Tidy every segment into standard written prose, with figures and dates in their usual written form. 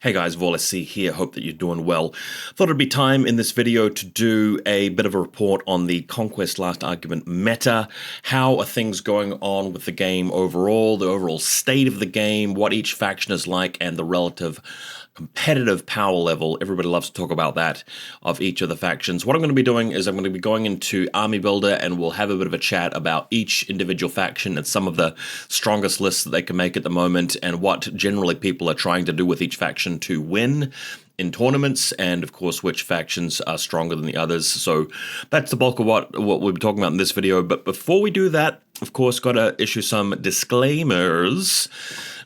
Hey guys, VaulSC here, hope that you're doing well. Thought it'd be time in this video to do a bit of a report on the Conquest Last Argument meta. How are things going on with the game overall, the overall state of the game, what each faction is like, and the relative competitive power level. Everybody loves to talk about that of each of the factions. What I'm going to be doing is I'm going to be going into Army Builder and we'll have a bit of a chat about each individual faction and some of the strongest lists that they can make at the moment and what generally people are trying to do with each faction to win in tournaments, and of course which factions are stronger than the others. So that's the bulk of what we'll be talking about in this video. But before we do that, of course, got to issue some disclaimers.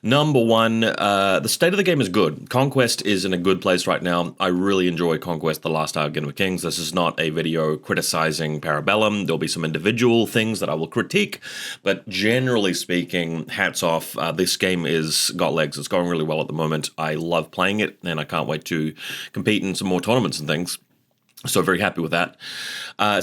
Number one, the state of the game is good. Conquest is in a good place right now. I really enjoy Conquest, The Last Argument of Kings. This is not a video criticizing Parabellum. There'll be some individual things that I will critique, but generally speaking, hats off. This game is got legs. It's going really well at the moment. I love playing it, and I can't wait to compete in some more tournaments and things. So very happy with that.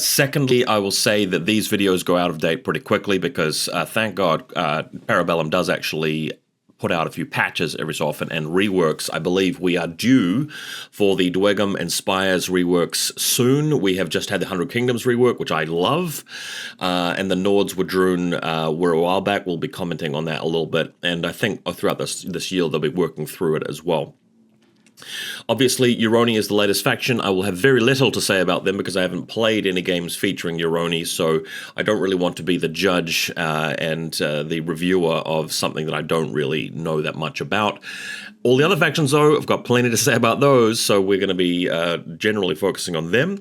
Secondly, I will say that these videos go out of date pretty quickly because, thank God, Parabellum does actually put out a few patches every so often and reworks. I believe we are due for the Dweghom and Spires reworks soon. We have just had the 100 Kingdoms rework, which I love, and the Nords were a while back. We'll be commenting on that a little bit, and I think throughout this year they'll be working through it as well. Obviously, Euroni is the latest faction. I will have very little to say about them because I haven't played any games featuring Euroni, so I don't really want to be the judge and the reviewer of something that I don't really know that much about. All the other factions, though, I've got plenty to say about those, so we're going to be generally focusing on them.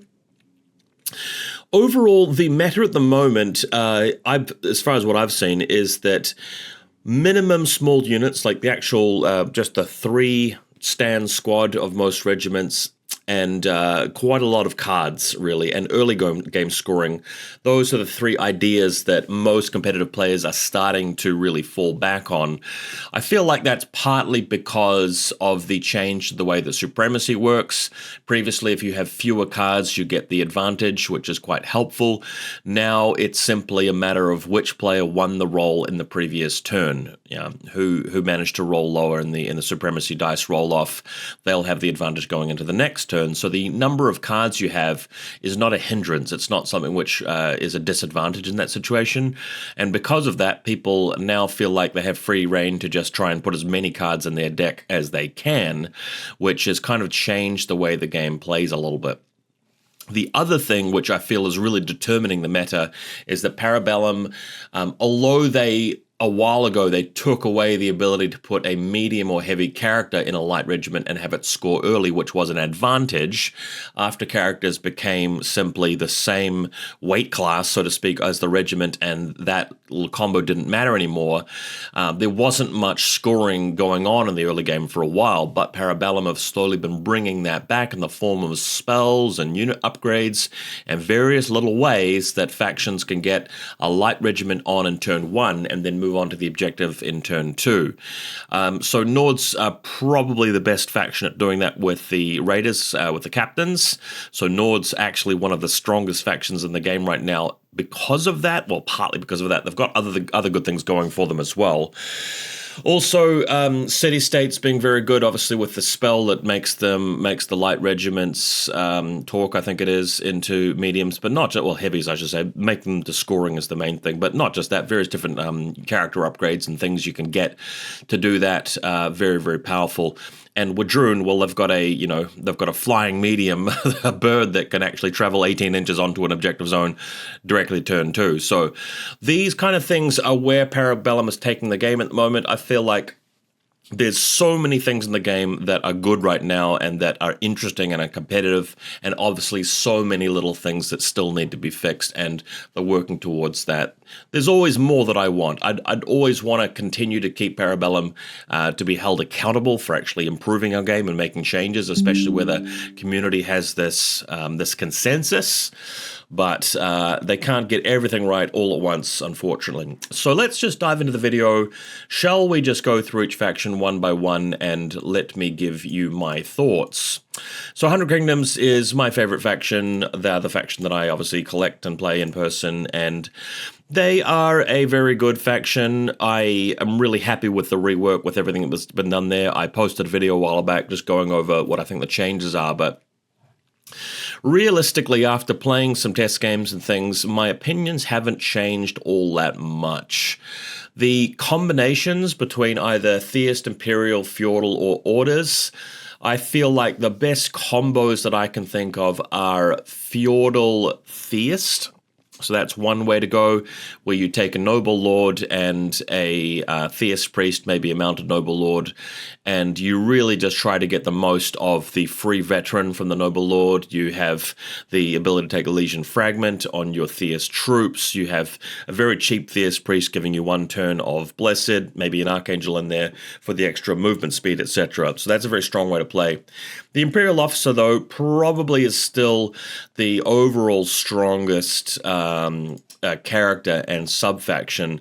Overall, the meta at the moment, as far as what I've seen, is that minimum small units, like the actual, just the 3 stand squad of most regiments, and quite a lot of cards, really, and early game scoring. Those are the 3 ideas that most competitive players are starting to really fall back on. I feel like that's partly because of the change to the way that Supremacy works. Previously, if you have fewer cards, you get the advantage, which is quite helpful. Now it's simply a matter of which player won the roll in the previous turn. Yeah, who managed to roll lower in the Supremacy dice roll-off, they'll have the advantage going into the next turn. So the number of cards you have is not a hindrance. It's not something which is a disadvantage in that situation. And because of that, people now feel like they have free reign to just try and put as many cards in their deck as they can, which has kind of changed the way the game plays a little bit. The other thing which I feel is really determining the meta is that Parabellum, although a while ago, they took away the ability to put a medium or heavy character in a light regiment and have it score early, which was an advantage after characters became simply the same weight class, so to speak, as the regiment, and that little combo didn't matter anymore. There wasn't much scoring going on in the early game for a while, but Parabellum have slowly been bringing that back in the form of spells and unit upgrades and various little ways that factions can get a light regiment on in turn 1 and then move on to the objective in turn 2. So Nords are probably the best faction at doing that with the Raiders, with the captains. So Nords actually one of the strongest factions in the game right now because of that. Well, partly because of that. They've got other good things going for them as well. Also, city-states being very good, obviously, with the spell that makes the light regiments talk, I think it is, into mediums, but not just, well, heavies, I should say, make them to scoring is the main thing, but not just that, various different character upgrades and things you can get to do that, very, very powerful. And Wadroon, well, they've got a flying medium, a bird that can actually travel 18 inches onto an objective zone directly turn 2. So these kind of things are where Parabellum is taking the game at the moment. I feel like there's so many things in the game that are good right now and that are interesting and are competitive, and obviously so many little things that still need to be fixed, and they're working towards that. There's always more that I want. I'd always want to continue to keep Parabellum to be held accountable for actually improving our game and making changes, especially where the community has this consensus. but they can't get everything right all at once, unfortunately. So let's just dive into the video. Shall we just go through each faction one by one and let me give you my thoughts? So 100 Kingdoms is my favorite faction. They're the faction that I obviously collect and play in person, and they are a very good faction. I am really happy with the rework, with everything that's been done there. I posted a video a while back just going over what I think the changes are, but realistically, after playing some test games and things, my opinions haven't changed all that much. The combinations between either Theist, Imperial, Feudal, or Orders, I feel like the best combos that I can think of are Feudal Theist. So that's one way to go, where you take a noble lord and a theist priest, maybe a mounted noble lord, and you really just try to get the most of the free veteran from the noble lord. You have the ability to take a legion fragment on your theist troops. You have a very cheap theist priest giving you 1 turn of blessed, maybe an archangel in there for the extra movement speed, etc. So that's a very strong way to play. The Imperial Officer, though, probably is still the overall strongest character and sub-faction.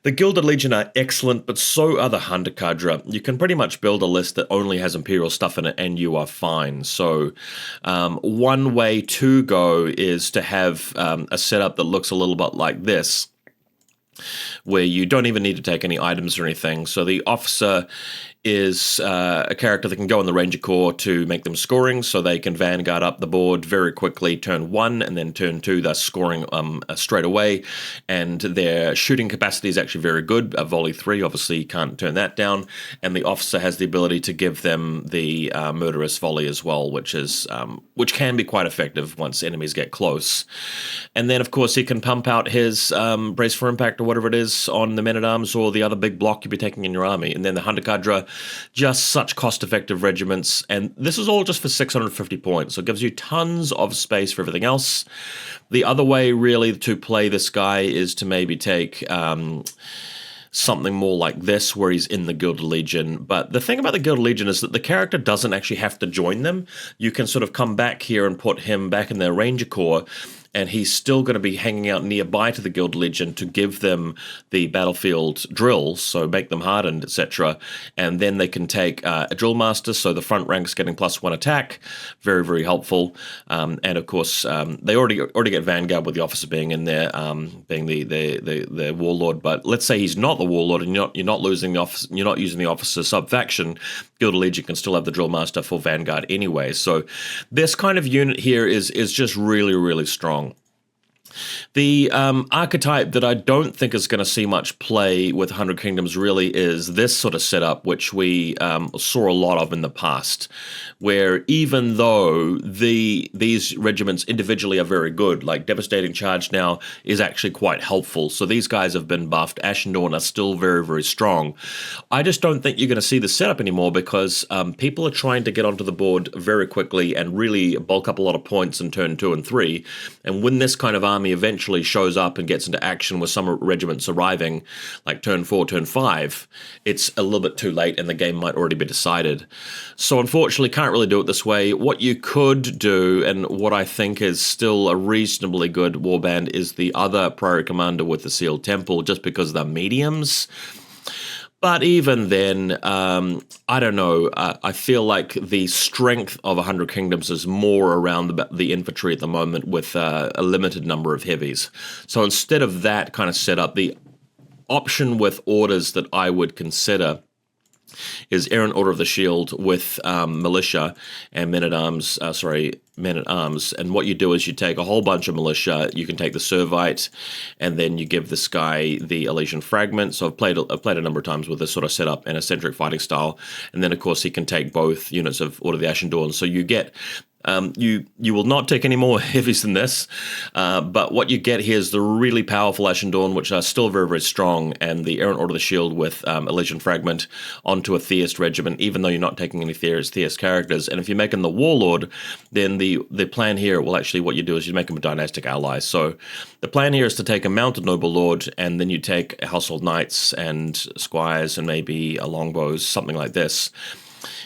The Gilded Legion are excellent, but so are the Hunter Cadre. You can pretty much build a list that only has Imperial stuff in it, and you are fine. So one way to go is to have a setup that looks a little bit like this, where you don't even need to take any items or anything. So the Officer is a character that can go in the Ranger Corps to make them scoring, so they can vanguard up the board very quickly, turn 1 and then turn 2, thus scoring straight away, and their shooting capacity is actually very good. Volley 3, obviously you can't turn that down, and the Officer has the ability to give them the murderous volley as well, which can be quite effective once enemies get close. And then of course he can pump out his brace for impact or whatever it is on the men-at-arms or the other big block you'll be taking in your army. And then the Hunter Cadre, just such cost-effective regiments, and this is all just for 650 points, so it gives you tons of space for everything else. The other way, really, to play this guy is to maybe take something more like this, where he's in the Gilded Legion. But the thing about the Gilded Legion is that the character doesn't actually have to join them. You can sort of come back here and put him back in their Ranger Corps, and he's still going to be hanging out nearby to the Gilded Legion to give them the battlefield drills, so make them hardened, etc. And then they can take a Drill Master, so the front rank's getting +1 attack, very, very helpful. And of course, they already get Vanguard with the Officer being in there, being the Warlord. But let's say he's not the Warlord, and you're not losing the Officer, you're not using the Officer sub-faction. Gilded Legion can still have the Drill Master for Vanguard anyway. So this kind of unit here is just really, really strong. The archetype that I don't think is going to see much play with 100 Kingdoms really is this sort of setup, which we saw a lot of in the past, where even though these regiments individually are very good, like Devastating Charge now is actually quite helpful. So these guys have been buffed. Ashen Dawn are still very, very strong. I just don't think you're going to see the setup anymore, because people are trying to get onto the board very quickly and really bulk up a lot of points in turn 2 and 3. And when this kind of army eventually shows up and gets into action with some regiments arriving, like turn 4, turn 5, it's a little bit too late and the game might already be decided. So unfortunately, can't really do it this way. What you could do, and what I think is still a reasonably good warband, is the other Priority Commander with the Sealed Temple, just because they're mediums. But even then, I don't know, I feel like the strength of 100 Kingdoms is more around the infantry at the moment, with a limited number of heavies. So instead of that kind of setup, the option with orders that I would consider is Errant Order of the Shield with militia and men-at-arms, and what you do is you take a whole bunch of militia, you can take the Servite, and then you give this guy the Elysian Fragment. So I've played a number of times with this sort of setup and eccentric fighting style, and then of course he can take both units of Order of the Ashen Dawn, so you get you will not take any more heavies than this, but what you get here is the really powerful Ashen Dawn, which are still very, very strong, and the Errant Order of the Shield with Elysian Fragment onto a Theist regiment, even though you're not taking any Theist characters. And if you're making the Warlord, then the plan here, well, actually what you do is you make him a dynastic ally. So the plan here is to take a Mounted Noble Lord, and then you take Household Knights and Squires and maybe a Longbows, something like this.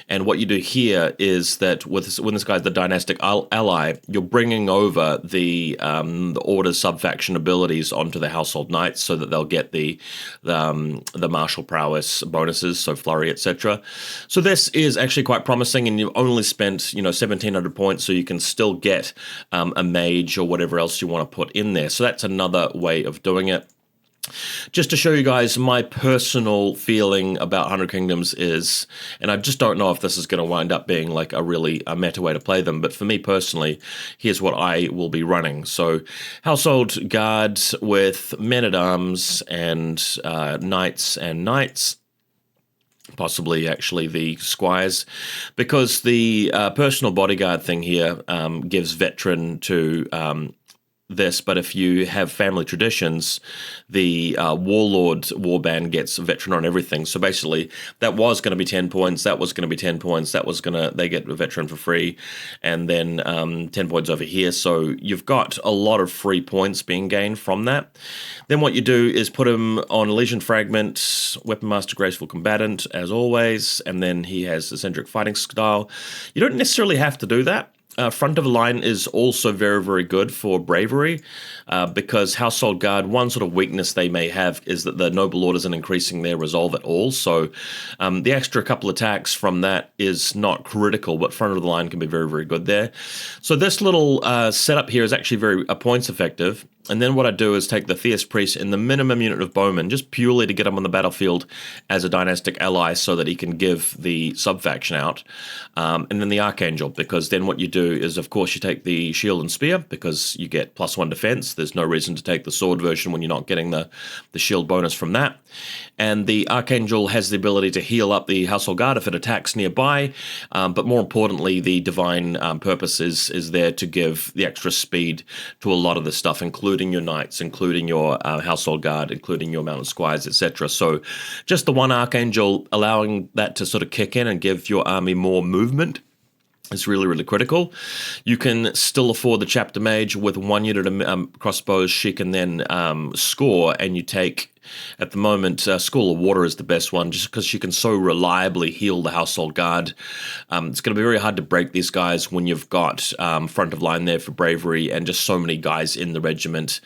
And what you do here is that when this guy's the dynastic ally, you're bringing over the order's subfaction abilities onto the household knights so that they'll get the martial prowess bonuses, so flurry, etc. So this is actually quite promising, and you've only spent 1,700 points, so you can still get a mage or whatever else you want to put in there. So that's another way of doing it. Just to show you guys my personal feeling about 100 Kingdoms is, and I just don't know if this is going to wind up being like a meta way to play them, but for me personally, here's what I will be running. So Household Guard with men-at-arms and knights, possibly actually the squires, because the personal bodyguard thing here gives veteran to this, but if you have family traditions, the warlord warband gets veteran on everything. So basically, that was going to be 10 points. That was going to be 10 points. They get a veteran for free, and then 10 points over here. So you've got a lot of free points being gained from that. Then what you do is put him on Legion Fragment, Weapon Master, Graceful Combatant, as always, and then he has eccentric fighting style. You don't necessarily have to do that. Front of the line is also very, very good for bravery because Household Guard, one sort of weakness they may have is that the Noble Lord isn't increasing their resolve at all. So the extra couple attacks from that is not critical, but front of the line can be very, very good there. So this little setup here is actually very points effective. And then what I do is take the Theist Priest and the minimum unit of bowmen, just purely to get him on the battlefield as a dynastic ally so that he can give the subfaction out. And then the Archangel, because then what you do is, of course, you take the shield and spear because you get +1 defense. There's no reason to take the sword version when you're not getting the shield bonus from that. And the Archangel has the ability to heal up the Household Guard if it attacks nearby. But more importantly, the Divine Purpose is there to give the extra speed to a lot of the stuff, including your knights, including your Household Guard, including your mounted squires, etc. So just the one Archangel allowing that to sort of kick in and give your army more movement is really, really critical. You can still afford the Chapter Mage with one unit of crossbows. She can then score, and you take, at the moment, School of Water is the best one, just because she can so reliably heal the Household Guard. It's going to be very hard to break these guys when you've got front of line there for bravery and just so many guys in the regiment.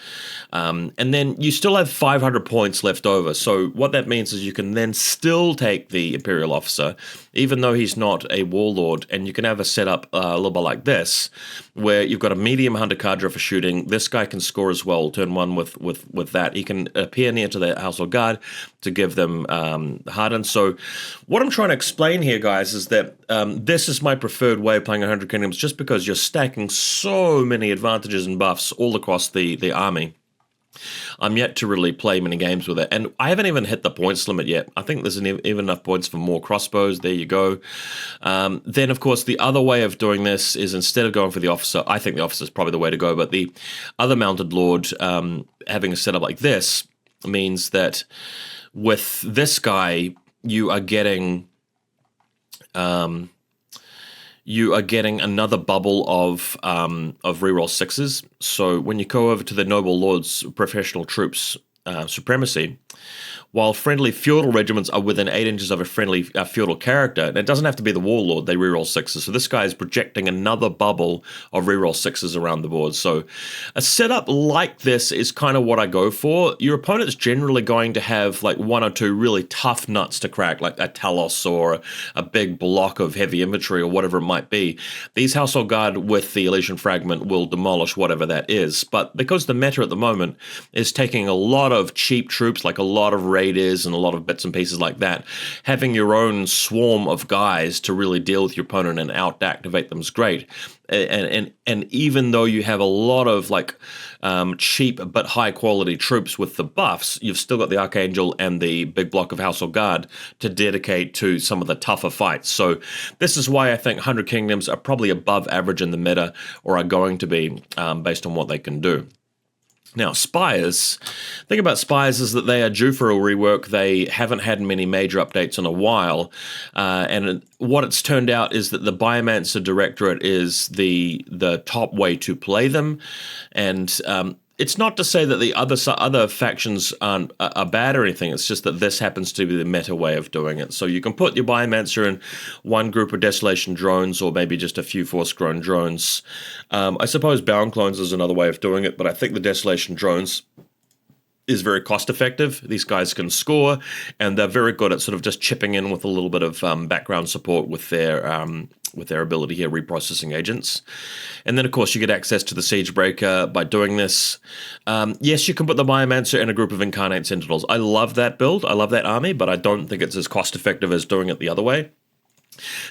And then you still have 500 points left over. So what that means is you can then still take the Imperial Officer, even though he's not a warlord, and you can have a setup a little bit like this, where you've got a medium Hunter Cadre for shooting. This guy can score as well, turn one with that. He can appear near to the Household Guard to give them harden. So what I'm trying to explain here, guys, is that this is my preferred way of playing 100 Kingdoms, just because you're stacking so many advantages and buffs all across the army. I'm yet to really play many games with it, and I haven't even hit the points limit yet. I think there's even enough points for more crossbows. There you go. Then, of course, the other way of doing this is, instead of going for the officer, I think the officer is probably the way to go, but the other mounted lord, having a setup like this, means that with this guy, you are getting another bubble of reroll sixes. So when you go over to the Noble Lord's Professional Troops Supremacy, while friendly feudal regiments are within 8 inches of a friendly feudal character, and it doesn't have to be the warlord, they reroll sixes. So this guy is projecting another bubble of reroll sixes around the board. So a setup like this is kind of what I go for. Your opponent's generally going to have like one or two really tough nuts to crack, like a Talos or a big block of heavy infantry or whatever it might be. These Household Guard with the Elysian Fragment will demolish whatever that is. But because the meta at the moment is taking a lot of cheap troops, like a lot of raiders and a lot of bits and pieces like that, having your own swarm of guys to really deal with your opponent and out-activate them is great. And even though you have a lot of like cheap but high quality troops with the buffs, you've still got the Archangel and the big block of Household Guard to dedicate to some of the tougher fights. So this is why I think 100 Kingdoms are probably above average in the meta, or are going to be, based on what they can do. Now, Spires, the thing about Spires is that they are due for a rework. They haven't had many major updates in a while, and what it's turned out is that the Biomancer Directorate is the top way to play them, and it's not to say that the other factions are bad or anything. It's just that this happens to be the meta way of doing it. So you can put your Biomancer in one group of Desolation drones, or maybe just a few Force-grown drones. I suppose Bound clones is another way of doing it, but I think the Desolation drones is very cost effective. These guys can score, and they're very good at sort of just chipping in with a little bit of background support with their ability here, reprocessing agents. And then, of course, you get access to the Siegebreaker by doing this. Yes, you can put the Biomancer in a group of Incarnate Sentinels. I love that build. I love that army, but I don't think it's as cost-effective as doing it the other way.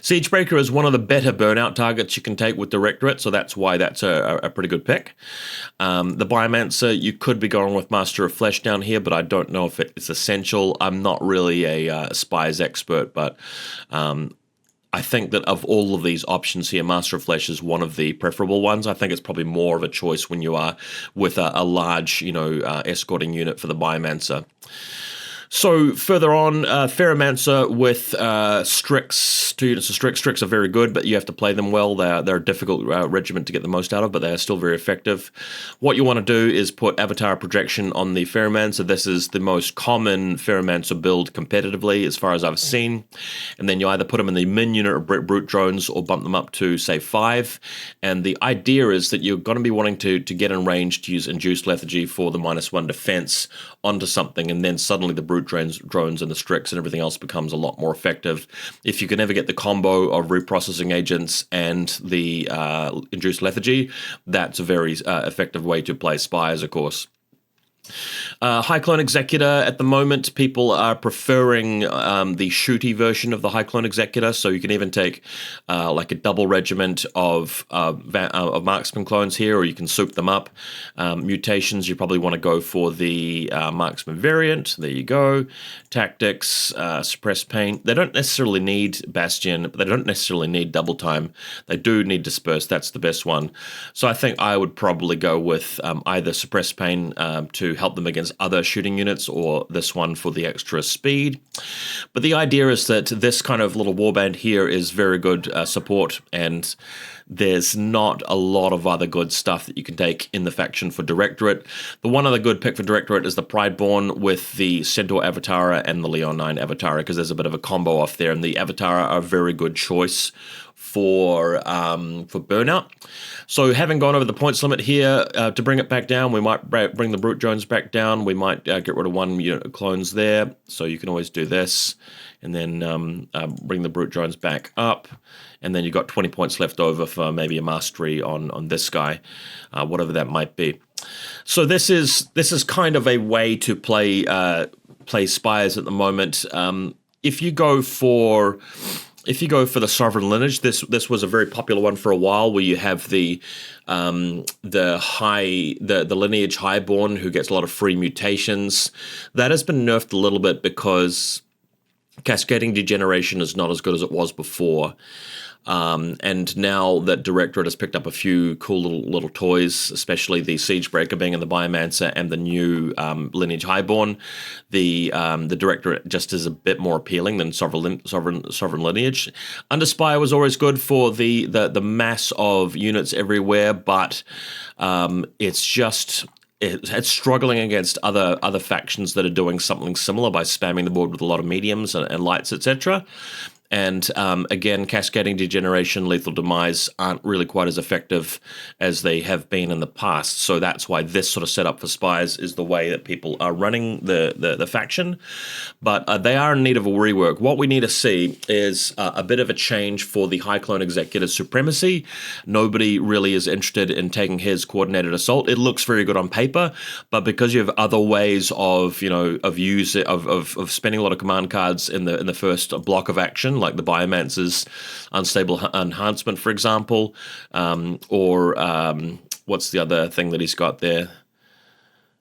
Siegebreaker is one of the better burnout targets you can take with Directorate, so that's why that's a pretty good pick. The Biomancer, you could be going with Master of Flesh down here, but I don't know if it's essential. I'm not really a spies expert, but I think that of all of these options here, Master of Flesh is one of the preferable ones. I think it's probably more of a choice when you are with a large, escorting unit for the Biomancer. So further on, Ferromancer with Strix, 2 units of Strix. Strix are very good, but you have to play them well. They're a difficult regiment to get the most out of, but they are still very effective. What you want to do is put Avatar Projection on the Ferromancer. This is the most common Ferromancer build competitively, as far as I've seen. And then you either put them in the min unit of Brute Drones or bump them up to, say, 5. And the idea is that you're going to be wanting to get in range to use Induced Lethargy for the -1 defense onto something, and then suddenly the Brute drones and the Strix and everything else becomes a lot more effective. If you can ever get the combo of reprocessing agents and the Induced Lethargy, that's a very effective way to play spies, of course. High Clone Executor, at the moment, people are preferring the shooty version of the High Clone Executor, so you can even take like a double regiment of Marksman clones here, or you can soup them up. Mutations, you probably want to go for the Marksman variant. There you go. Tactics, Suppress Paint. They don't necessarily need Bastion, but they don't necessarily need Double Time. They do need Disperse. That's the best one. So I think I would probably go with either Suppress Pain to help them against other shooting units, or this one for the extra speed. But the idea is that this kind of little warband here is very good support, and there's not a lot of other good stuff that you can take in the faction for Directorate. The one other good pick for Directorate is the Prideborn with the Centaur Avatara and the Leonine Avatara, because there's a bit of a combo off there, and the Avatara are a very good choice for burnout. So having gone over the points limit here, to bring it back down, we might bring the Brute Drones back down. We might get rid of 1 unit of clones there. So you can always do this, and then bring the Brute Drones back up. And then you've got 20 points left over for maybe a mastery on this guy, whatever that might be. So this is kind of a way to play spies at the moment. If you go for the Sovereign Lineage, this was a very popular one for a while, where you have the Lineage Highborn who gets a lot of free mutations. That has been nerfed a little bit because Cascading Degeneration is not as good as it was before. And now that Directorate has picked up a few cool little toys, especially the Siegebreaker being in the Biomancer and the new Lineage Highborn, the Directorate just is a bit more appealing than Sovereign Lineage. Underspire was always good for the mass of units everywhere, but it's struggling against other factions that are doing something similar by spamming the board with a lot of mediums and lights, etc. And again, Cascading Degeneration, Lethal Demise aren't really quite as effective as they have been in the past. So that's why this sort of setup for spies is the way that people are running the faction. But they are in need of a rework. What we need to see is a bit of a change for the High Clone Executor Supremacy. Nobody really is interested in taking his Coordinated Assault. It looks very good on paper, but because you have other ways of spending a lot of command cards in the first block of action, like the Biomancer's Unstable Enhancement, for example, or what's the other thing that he's got there?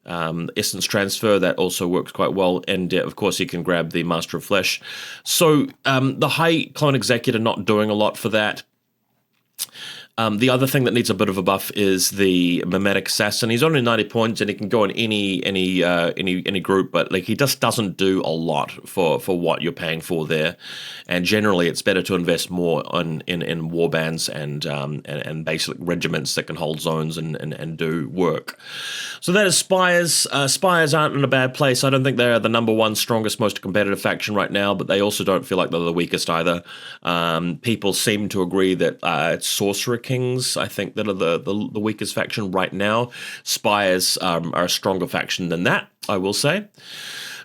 Essence Transfer, that also works quite well, and of course you can grab the Master of Flesh. So the High Clone Executor not doing a lot for that. The other thing that needs a bit of a buff is the Mimetic Assassin. He's only 90 points, and he can go in any group, but like he just doesn't do a lot for what you're paying for there. And generally, it's better to invest more in warbands and basic regiments that can hold zones and do work. So that is Spires. Spires aren't in a bad place. I don't think they're the number one strongest, most competitive faction right now, but they also don't feel like they're the weakest either. People seem to agree that it's Sorcerer Kings, I think, that are the weakest faction right now. Spires are a stronger faction than that, I will say.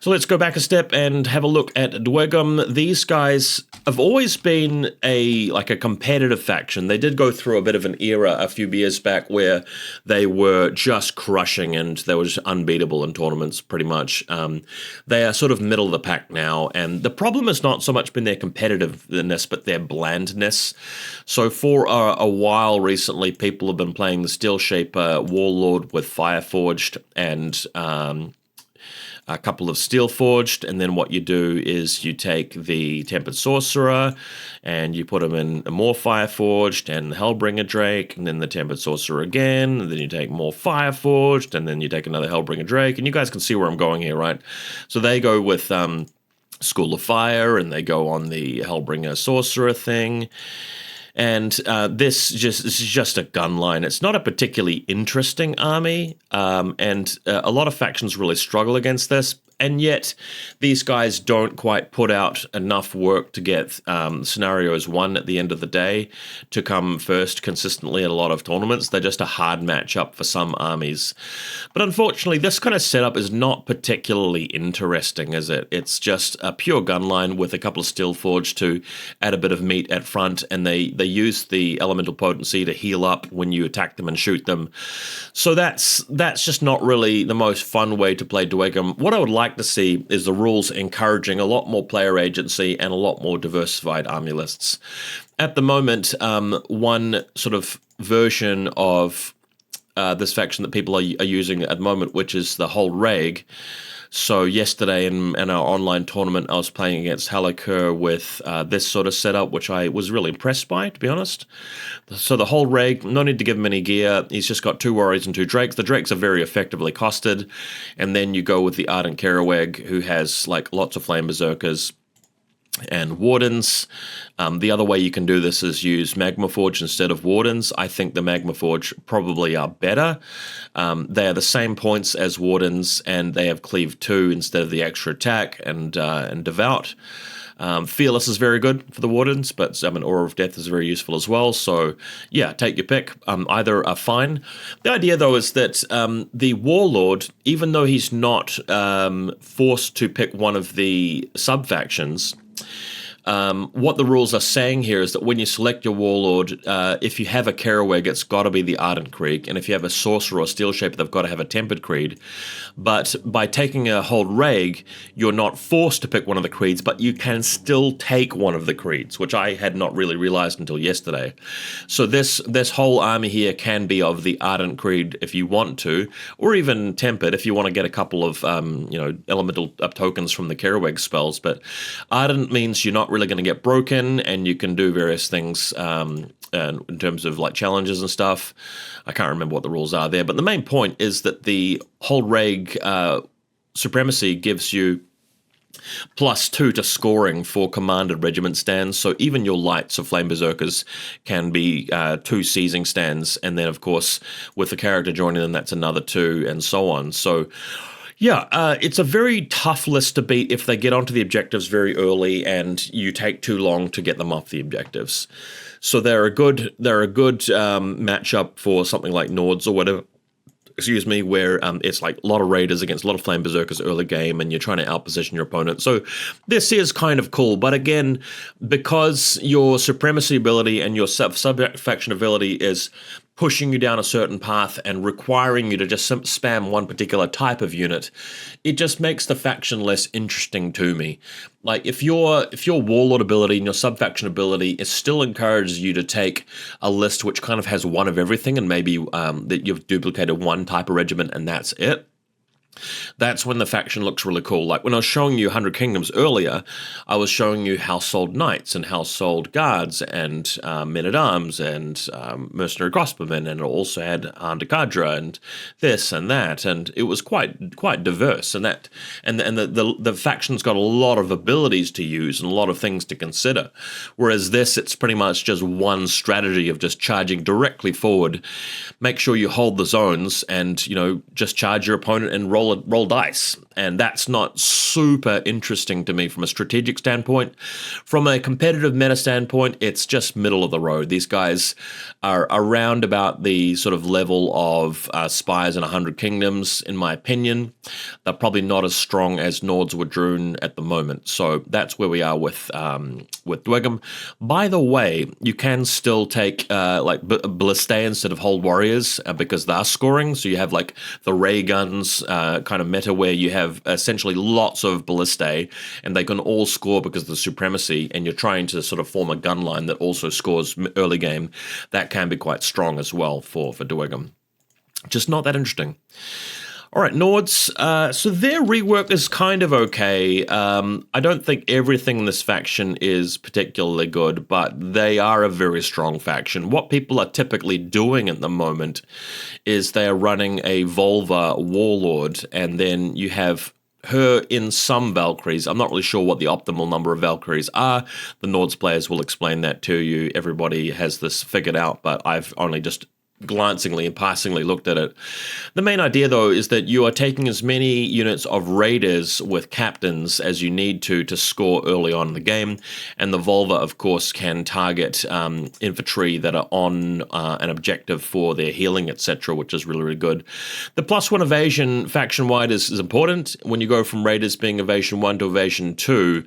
So let's go back a step and have a look at Dwegum. These guys have always been a competitive faction. They did go through a bit of an era a few years back where they were just crushing and they were just unbeatable in tournaments pretty much. They are sort of middle of the pack now, and the problem has not so much been their competitiveness but their blandness. So for a while recently, people have been playing the Steel Shaper Warlord with Fireforged and a couple of Steel Forged, and then what you do is you take the Tempered Sorcerer and you put them in more Fireforged and the Hellbringer Drake, and then the Tempered Sorcerer again, and then you take more Fireforged, and then you take another Hellbringer Drake, and you guys can see where I'm going here, right? So they go with School of Fire, and they go on the Hellbringer Sorcerer thing. And this is just a gun line. It's not a particularly interesting army, and a lot of factions really struggle against this. And yet, these guys don't quite put out enough work to get scenarios won at the end of the day to come first consistently at a lot of tournaments. They're just a hard matchup for some armies. But unfortunately, this kind of setup is not particularly interesting, is it? It's just a pure gun line with a couple of Steel Forged to add a bit of meat at front, and they use the elemental potency to heal up when you attack them and shoot them. So that's just not really the most fun way to play Dwegum. What I would like to see is the rules encouraging a lot more player agency and a lot more diversified army lists. At the moment, one sort of version of this faction that people are using at the moment, which is the whole Reg. So yesterday in our online tournament, I was playing against Halakir with this sort of setup, which I was really impressed by, to be honest. So the whole Reg, no need to give him any gear. He's just got 2 Warriors and 2 Drakes. The Drakes are very effectively costed. And then you go with the Ardent Keroueg, who has like lots of Flame Berserkers and Wardens. The other way you can do this is use Magma Forge instead of Wardens. I think the Magma Forge probably are better. They are the same points as Wardens, and they have Cleave 2 instead of the extra attack and Devout. Fearless is very good for the Wardens, but Aura of Death is very useful as well. So, yeah, take your pick. Either are fine. The idea, though, is that the Warlord, even though he's not forced to pick one of the sub-factions, what the rules are saying here is that when you select your Warlord, if you have a Keroueg, it's got to be the Ardent Creed, and if you have a Sorcerer or Steel Shaper, they've got to have a Tempered Creed. But by taking a whole Reg, you're not forced to pick one of the creeds, but you can still take one of the creeds, which I had not really realized until yesterday. So this whole army here can be of the Ardent Creed if you want to, or even Tempered if you want to get a couple of elemental tokens from the Keroueg spells. But Ardent means you're not really going to get broken, and you can do various things in terms of like challenges and stuff. I can't remember what the rules are there, but the main point is that the whole Reg supremacy gives you +2 to scoring for commanded regiment stands, so even your lights of Flame Berserkers can be 2 seizing stands, and then of course with the character joining them, that's another 2, and so on. So yeah, it's a very tough list to beat if they get onto the objectives very early and you take too long to get them off the objectives. So they're a good matchup for something like Nords or whatever. Excuse me, where it's like a lot of Raiders against a lot of Flame Berserkers early game, and you're trying to outposition your opponent. So this is kind of cool, but again, because your supremacy ability and your sub-faction ability is pushing you down a certain path and requiring you to just spam one particular type of unit, it just makes the faction less interesting to me. Like if your Warlord ability and your sub-faction ability, it still encourages you to take a list which kind of has one of everything, and maybe that you've duplicated one type of regiment and that's it. That's when the faction looks really cool. Like when I was showing you 100 Kingdoms earlier, I was showing you household knights and household guards and men-at-arms and mercenary crossbowmen, and it also had Andakadra and this and that, and it was quite diverse. And the faction's got a lot of abilities to use and a lot of things to consider. Whereas this, it's pretty much just one strategy of just charging directly forward. Make sure you hold the zones, and just charge your opponent and roll dice. And that's not super interesting to me from a strategic standpoint. From a competitive meta standpoint, it's just middle of the road. These guys are around about the sort of level of Spires in 100 Kingdoms, in my opinion. They're probably not as strong as Nords Wadroon at the moment. So that's where we are with Dweghom. By the way, you can still take Ballistae instead of Hold Warriors because they're scoring. So you have like the ray guns kind of meta where you have essentially lots of Ballistae and they can all score because of the supremacy, and you're trying to sort of form a gun line that also scores early game. That can be quite strong as well for Dweghom. Just not that interesting. All right, Nords. So their rework is kind of okay. I don't think everything in this faction is particularly good, but they are a very strong faction. What people are typically doing at the moment is they are running a Volva Warlord, and then you have her in some Valkyries. I'm not really sure what the optimal number of Valkyries are. The Nords players will explain that to you. Everybody has this figured out, but I've only just glancingly and passingly looked at it. The main idea, though, is that you are taking as many units of raiders with captains as you need to score early on in the game, and the Volva, of course, can target infantry that are on an objective for their healing, etc., which is really, really good. The +1 evasion faction-wide is important. When you go from raiders being evasion 1 to evasion 2,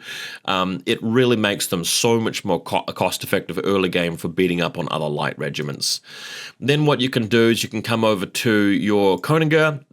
it really makes them so much more cost-effective early game for beating up on other light regiments. Then what you can do is you can come over to your Koninger,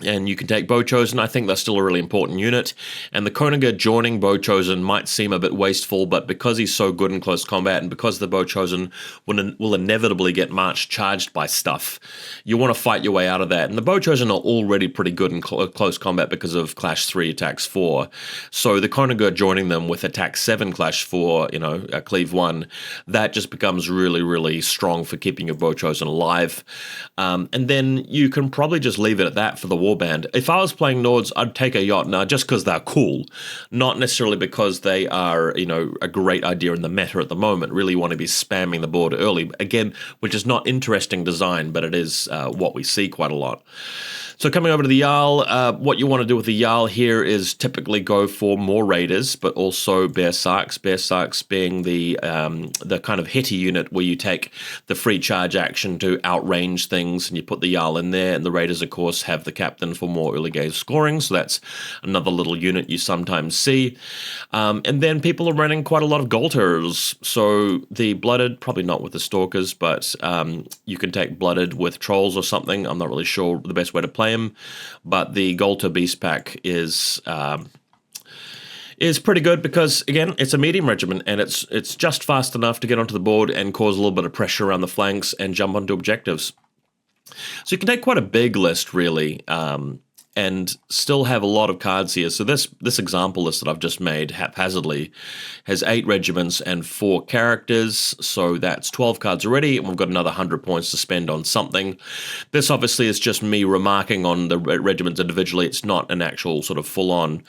and you can take Bowchosen. I think that's still a really important unit. And the Koninger joining Bowchosen might seem a bit wasteful, but because he's so good in close combat and because the Bowchosen will inevitably get marched charged by stuff, you want to fight your way out of that. And the Bowchosen are already pretty good in close combat because of Clash 3, Attacks 4. So the Koninger joining them with Attack 7, Clash 4, Cleave 1, that just becomes really, really strong for keeping your Bowchosen alive. And then you can probably just leave it at that for the warband. If I was playing Nords, I'd take a Jotnar just because they're cool, not necessarily because they are, a great idea in the meta at the moment. Really want to be spamming the board early, again, which is not interesting design, but it is what we see quite a lot. So coming over to the Jarl, what you want to do with the Jarl here is typically go for more Raiders, but also Berserks. Berserks being the kind of hitty unit where you take the free charge action to outrange things, and you put the Jarl in there, and the Raiders, of course, have the captain for more early game scoring, so that's another little unit you sometimes see. And then people are running quite a lot of Golters, so the Blooded, probably not with the Stalkers, but you can take Blooded with Trolls or something. I'm not really sure the best way to play him, but the Golter Beast Pack is pretty good because, again, it's a medium regiment and it's just fast enough to get onto the board and cause a little bit of pressure around the flanks and jump onto objectives. So you can take quite a big list, really, and still have a lot of cards here. So this example list that I've just made haphazardly has 8 regiments and 4 characters, so that's 12 cards already, and we've got another 100 points to spend on something. This obviously is just me remarking on the regiments individually. It's not an actual sort of full-on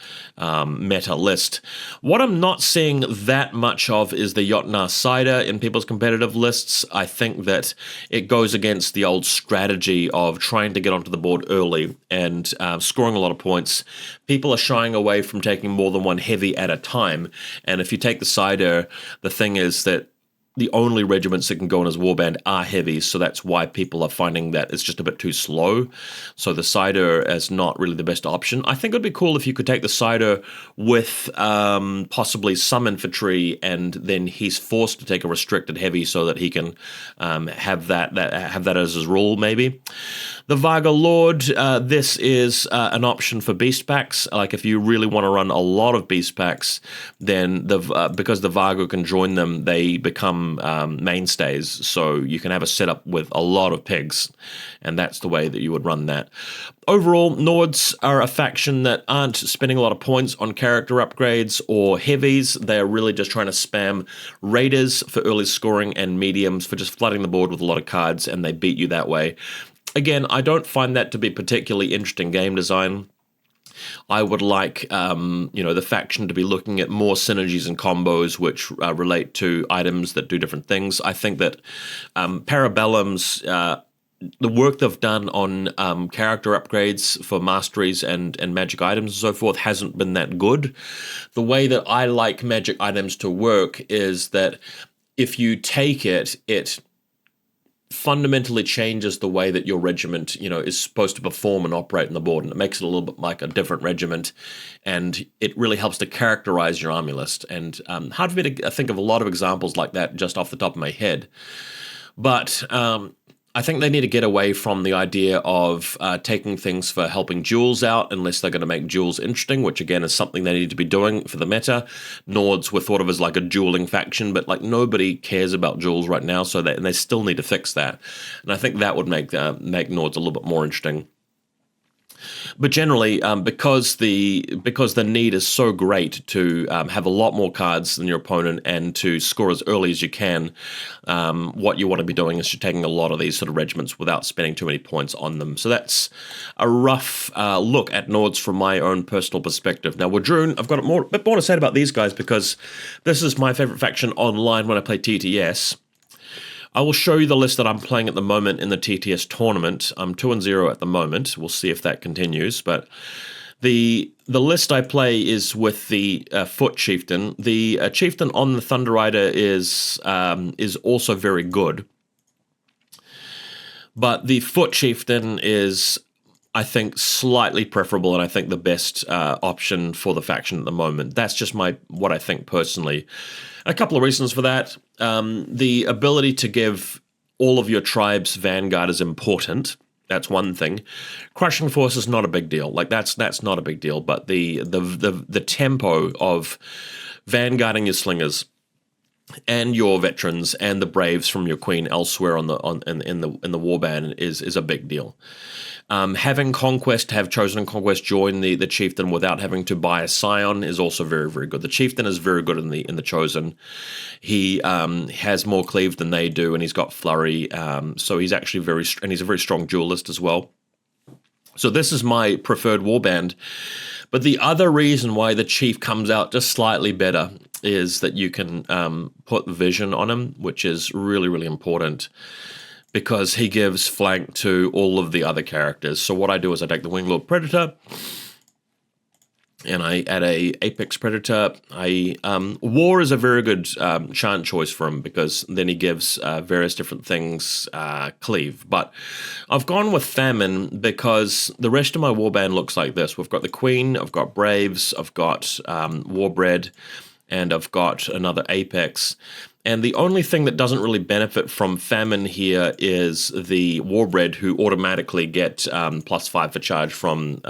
meta list. What I'm not seeing that much of is the Jotnar Cider in people's competitive lists. I think that it goes against the old strategy of trying to get onto the board early and scoring a lot of points. People are shying away from taking more than one heavy at a time, and if you take the Cider, the thing is that the only regiments that can go in as warband are heavies, so that's why people are finding that it's just a bit too slow. So the Cider is not really the best option. I think it would be cool if you could take the Cider with possibly some infantry, and then he's forced to take a restricted heavy so that he can have that as his rule, maybe. The Varga Lord, this is an option for beast packs. Like if you really want to run a lot of beast packs, then because the Varga can join them, they become mainstays. So you can have a setup with a lot of pigs, and that's the way that you would run that. Overall, Nords are a faction that aren't spending a lot of points on character upgrades or heavies. They're really just trying to spam raiders for early scoring and mediums for just flooding the board with a lot of cards, and they beat you that way. Again, I don't find that to be particularly interesting game design. I would like, the faction to be looking at more synergies and combos which relate to items that do different things. I think that Parabellum's the work they've done on character upgrades for masteries and magic items and so forth hasn't been that good. The way that I like magic items to work is that if you take it, it fundamentally changes the way that your regiment, is supposed to perform and operate on the board, and it makes it a little bit like a different regiment, and it really helps to characterize your army list. And hard for me to think of a lot of examples like that just off the top of my head, but I think they need to get away from the idea of taking things for helping duels out, unless they're going to make duels interesting, which again is something they need to be doing for the meta. Nords were thought of as like a dueling faction, but like nobody cares about duels right now, and they still need to fix that. And I think that would make Nords a little bit more interesting. But generally, because the need is so great to have a lot more cards than your opponent and to score as early as you can, what you want to be doing is you're taking a lot of these sort of regiments without spending too many points on them. So that's a rough look at Nords from my own personal perspective. Now, Wadroon, I've got a bit more to say about these guys because this is my favorite faction online when I play TTS. I will show you the list that I'm playing at the moment in the TTS tournament. I'm 2-0 at the moment. We'll see if that continues. But the list I play is with the Foot Chieftain. The Chieftain on the Thunder Rider is also very good. But the Foot Chieftain is, I think, slightly preferable, and I think the best option for the faction at the moment. That's just what I think personally. A couple of reasons for that. The ability to give all of your tribes Vanguard is important. That's one thing. Crushing Force is not a big deal. Like that's not a big deal. But the tempo of vanguarding your slingers and your veterans and the braves from your queen elsewhere in the warband is a big deal. Having Chosen and Conquest join the Chieftain without having to buy a Scion is also very, very good. The Chieftain is very good in the Chosen. He has more cleave than they do, and he's got flurry. So he's actually and he's a very strong duelist as well. So this is my preferred warband. But the other reason why the Chief comes out just slightly better is that you can put vision on him, which is really, really important, because he gives flank to all of the other characters. So what I do is I take the Winglord Predator, and I add a Apex Predator. War is a very good chant choice for him, because then he gives various different things cleave. But I've gone with Famine because the rest of my warband looks like this. We've got the Queen, I've got Braves, I've got Warbred, and I've got another Apex. And the only thing that doesn't really benefit from Famine here is the Warbred, who automatically get +5 for charge from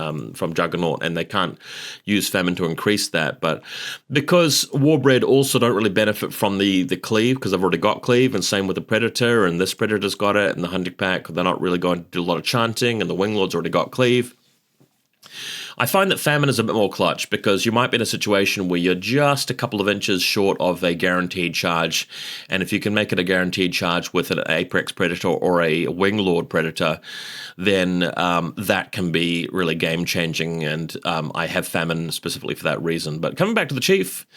Juggernaut, and they can't use Famine to increase that. But because Warbred also don't really benefit from the cleave, because I've already got cleave, and same with the Predator, and this Predator's got it, and the Hunting Pack, they're not really going to do a lot of chanting, and the Winglord's already got cleave. I find that Famine is a bit more clutch, because you might be in a situation where you're just a couple of inches short of a guaranteed charge, and if you can make it a guaranteed charge with an Apex Predator or a Winglord Predator, then that can be really game-changing, and I have Famine specifically for that reason. But coming back to the Chief,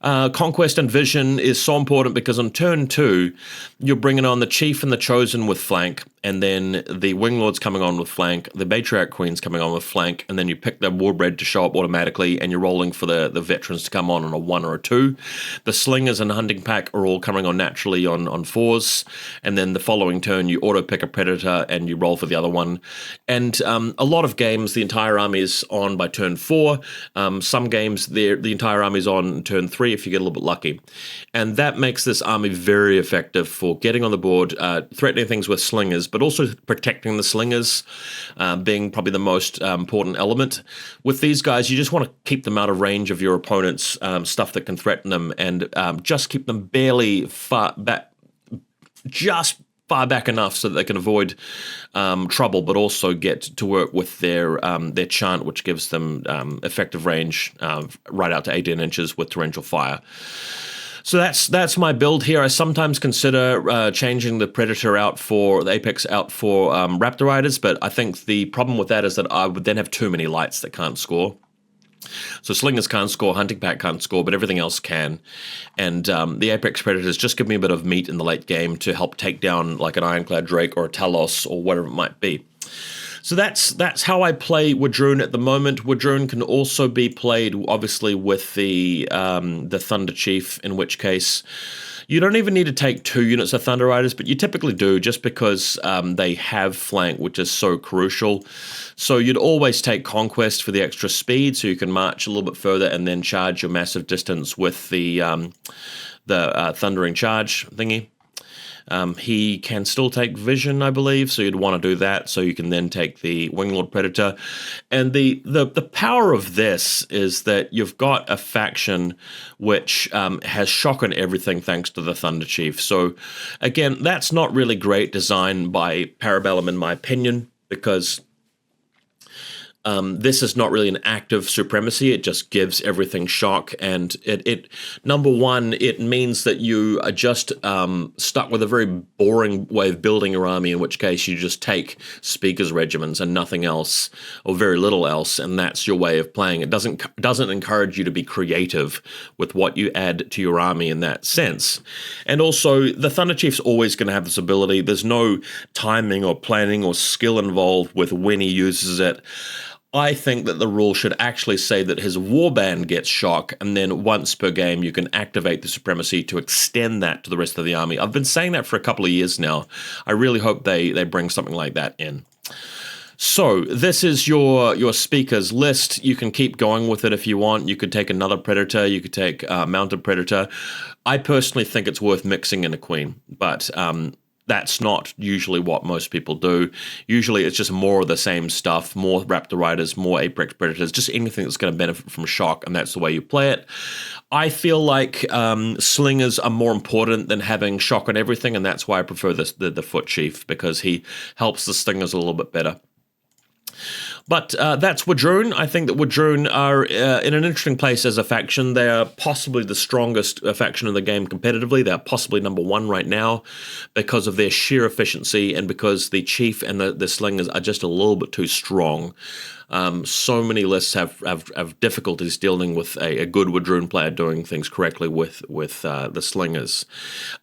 Conquest and Vision is so important, because on turn 2, you're bringing on the Chief and the Chosen with flank, and then the Winglord's coming on with flank, the Matriarch Queen's coming on with flank, and then you pick the Warbred to show up automatically, and you're rolling for the veterans to come on a 1 or a 2. The Slingers and Hunting Pack are all coming on naturally on 4s, and then the following turn you auto-pick a Predator and you roll for the other one. And a lot of games, the entire army is on by turn 4. Some games, the entire army is on turn 3, 3 if you get a little bit lucky. And that makes this army very effective for getting on the board, threatening things with slingers, but also protecting the slingers, being probably the most important element. With these guys, you just want to keep them out of range of your opponent's stuff that can threaten them, and just keep them barely far back, just far back enough so that they can avoid trouble, but also get to work with their chant, which gives them effective range right out to 18 inches with torrential fire. So that's my build here. I sometimes consider changing the Predator out for the Apex out for Raptor Riders, but I think the problem with that is that I would then have too many lights that can't score. So Slingers can't score, Hunting Pack can't score, but everything else can. And the Apex Predators just give me a bit of meat in the late game to help take down like an Ironclad Drake or a Talos or whatever it might be. So that's how I play Wadroon at the moment. Wadroon can also be played, obviously, with the Thunder Chief, in which case you don't even need to take 2 units of Thunder Riders, but you typically do just because they have flank, which is so crucial. So you'd always take Conquest for the extra speed, so you can march a little bit further and then charge your massive distance with the Thundering Charge thingy. He can still take vision, I believe, so you'd want to do that, so you can then take the Winglord Predator. And the power of this is that you've got a faction which has shock on everything thanks to the Thunder Chief. So, again, that's not really great design by Parabellum, in my opinion, because this is not really an active supremacy. It just gives everything shock, and it number one, it means that you are just stuck with a very boring way of building your army, in which case you just take Speaker's regiments and nothing else, or very little else, and that's your way of playing. It doesn't encourage you to be creative with what you add to your army in that sense. And also, the Thunder Chief's always going to have this ability. There's no timing or planning or skill involved with when he uses it. I think that the rule should actually say that his warband gets shock, and then once per game you can activate the supremacy to extend that to the rest of the army. I've been saying that for a couple of years now. I really hope they bring something like that in. So this is your speakers list. You can keep going with it if you want. You could take another Predator. You could take Mounted Predator. I personally think it's worth mixing in a Queen, but that's not usually what most people do. Usually it's just more of the same stuff, more Raptor Riders, more Apex Predators, just anything that's going to benefit from shock, and that's the way you play it. I feel like slingers are more important than having shock on everything, and that's why I prefer the Foot Chief, because he helps the slingers a little bit better. But that's Wadroon. I think that Wadroon are in an interesting place as a faction. They are possibly the strongest faction in the game competitively. They are possibly number 1 right now because of their sheer efficiency and because the Chief and the Slingers are just a little bit too strong. So many lists have difficulties dealing with a good Wadroon player doing things correctly with the Slingers.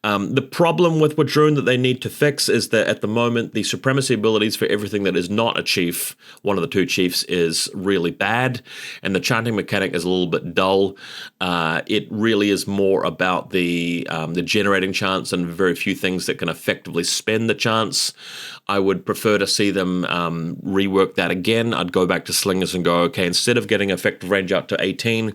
The problem with Wadroon that they need to fix is that at the moment the supremacy abilities for everything that is not a chief, one of the 2 chiefs, is really bad, and the chanting mechanic is a little bit dull. It really is more about the generating chants and very few things that can effectively spend the chants. I would prefer to see them rework that again. I'd go back to Slingers and go, okay, instead of getting effective range up to 18,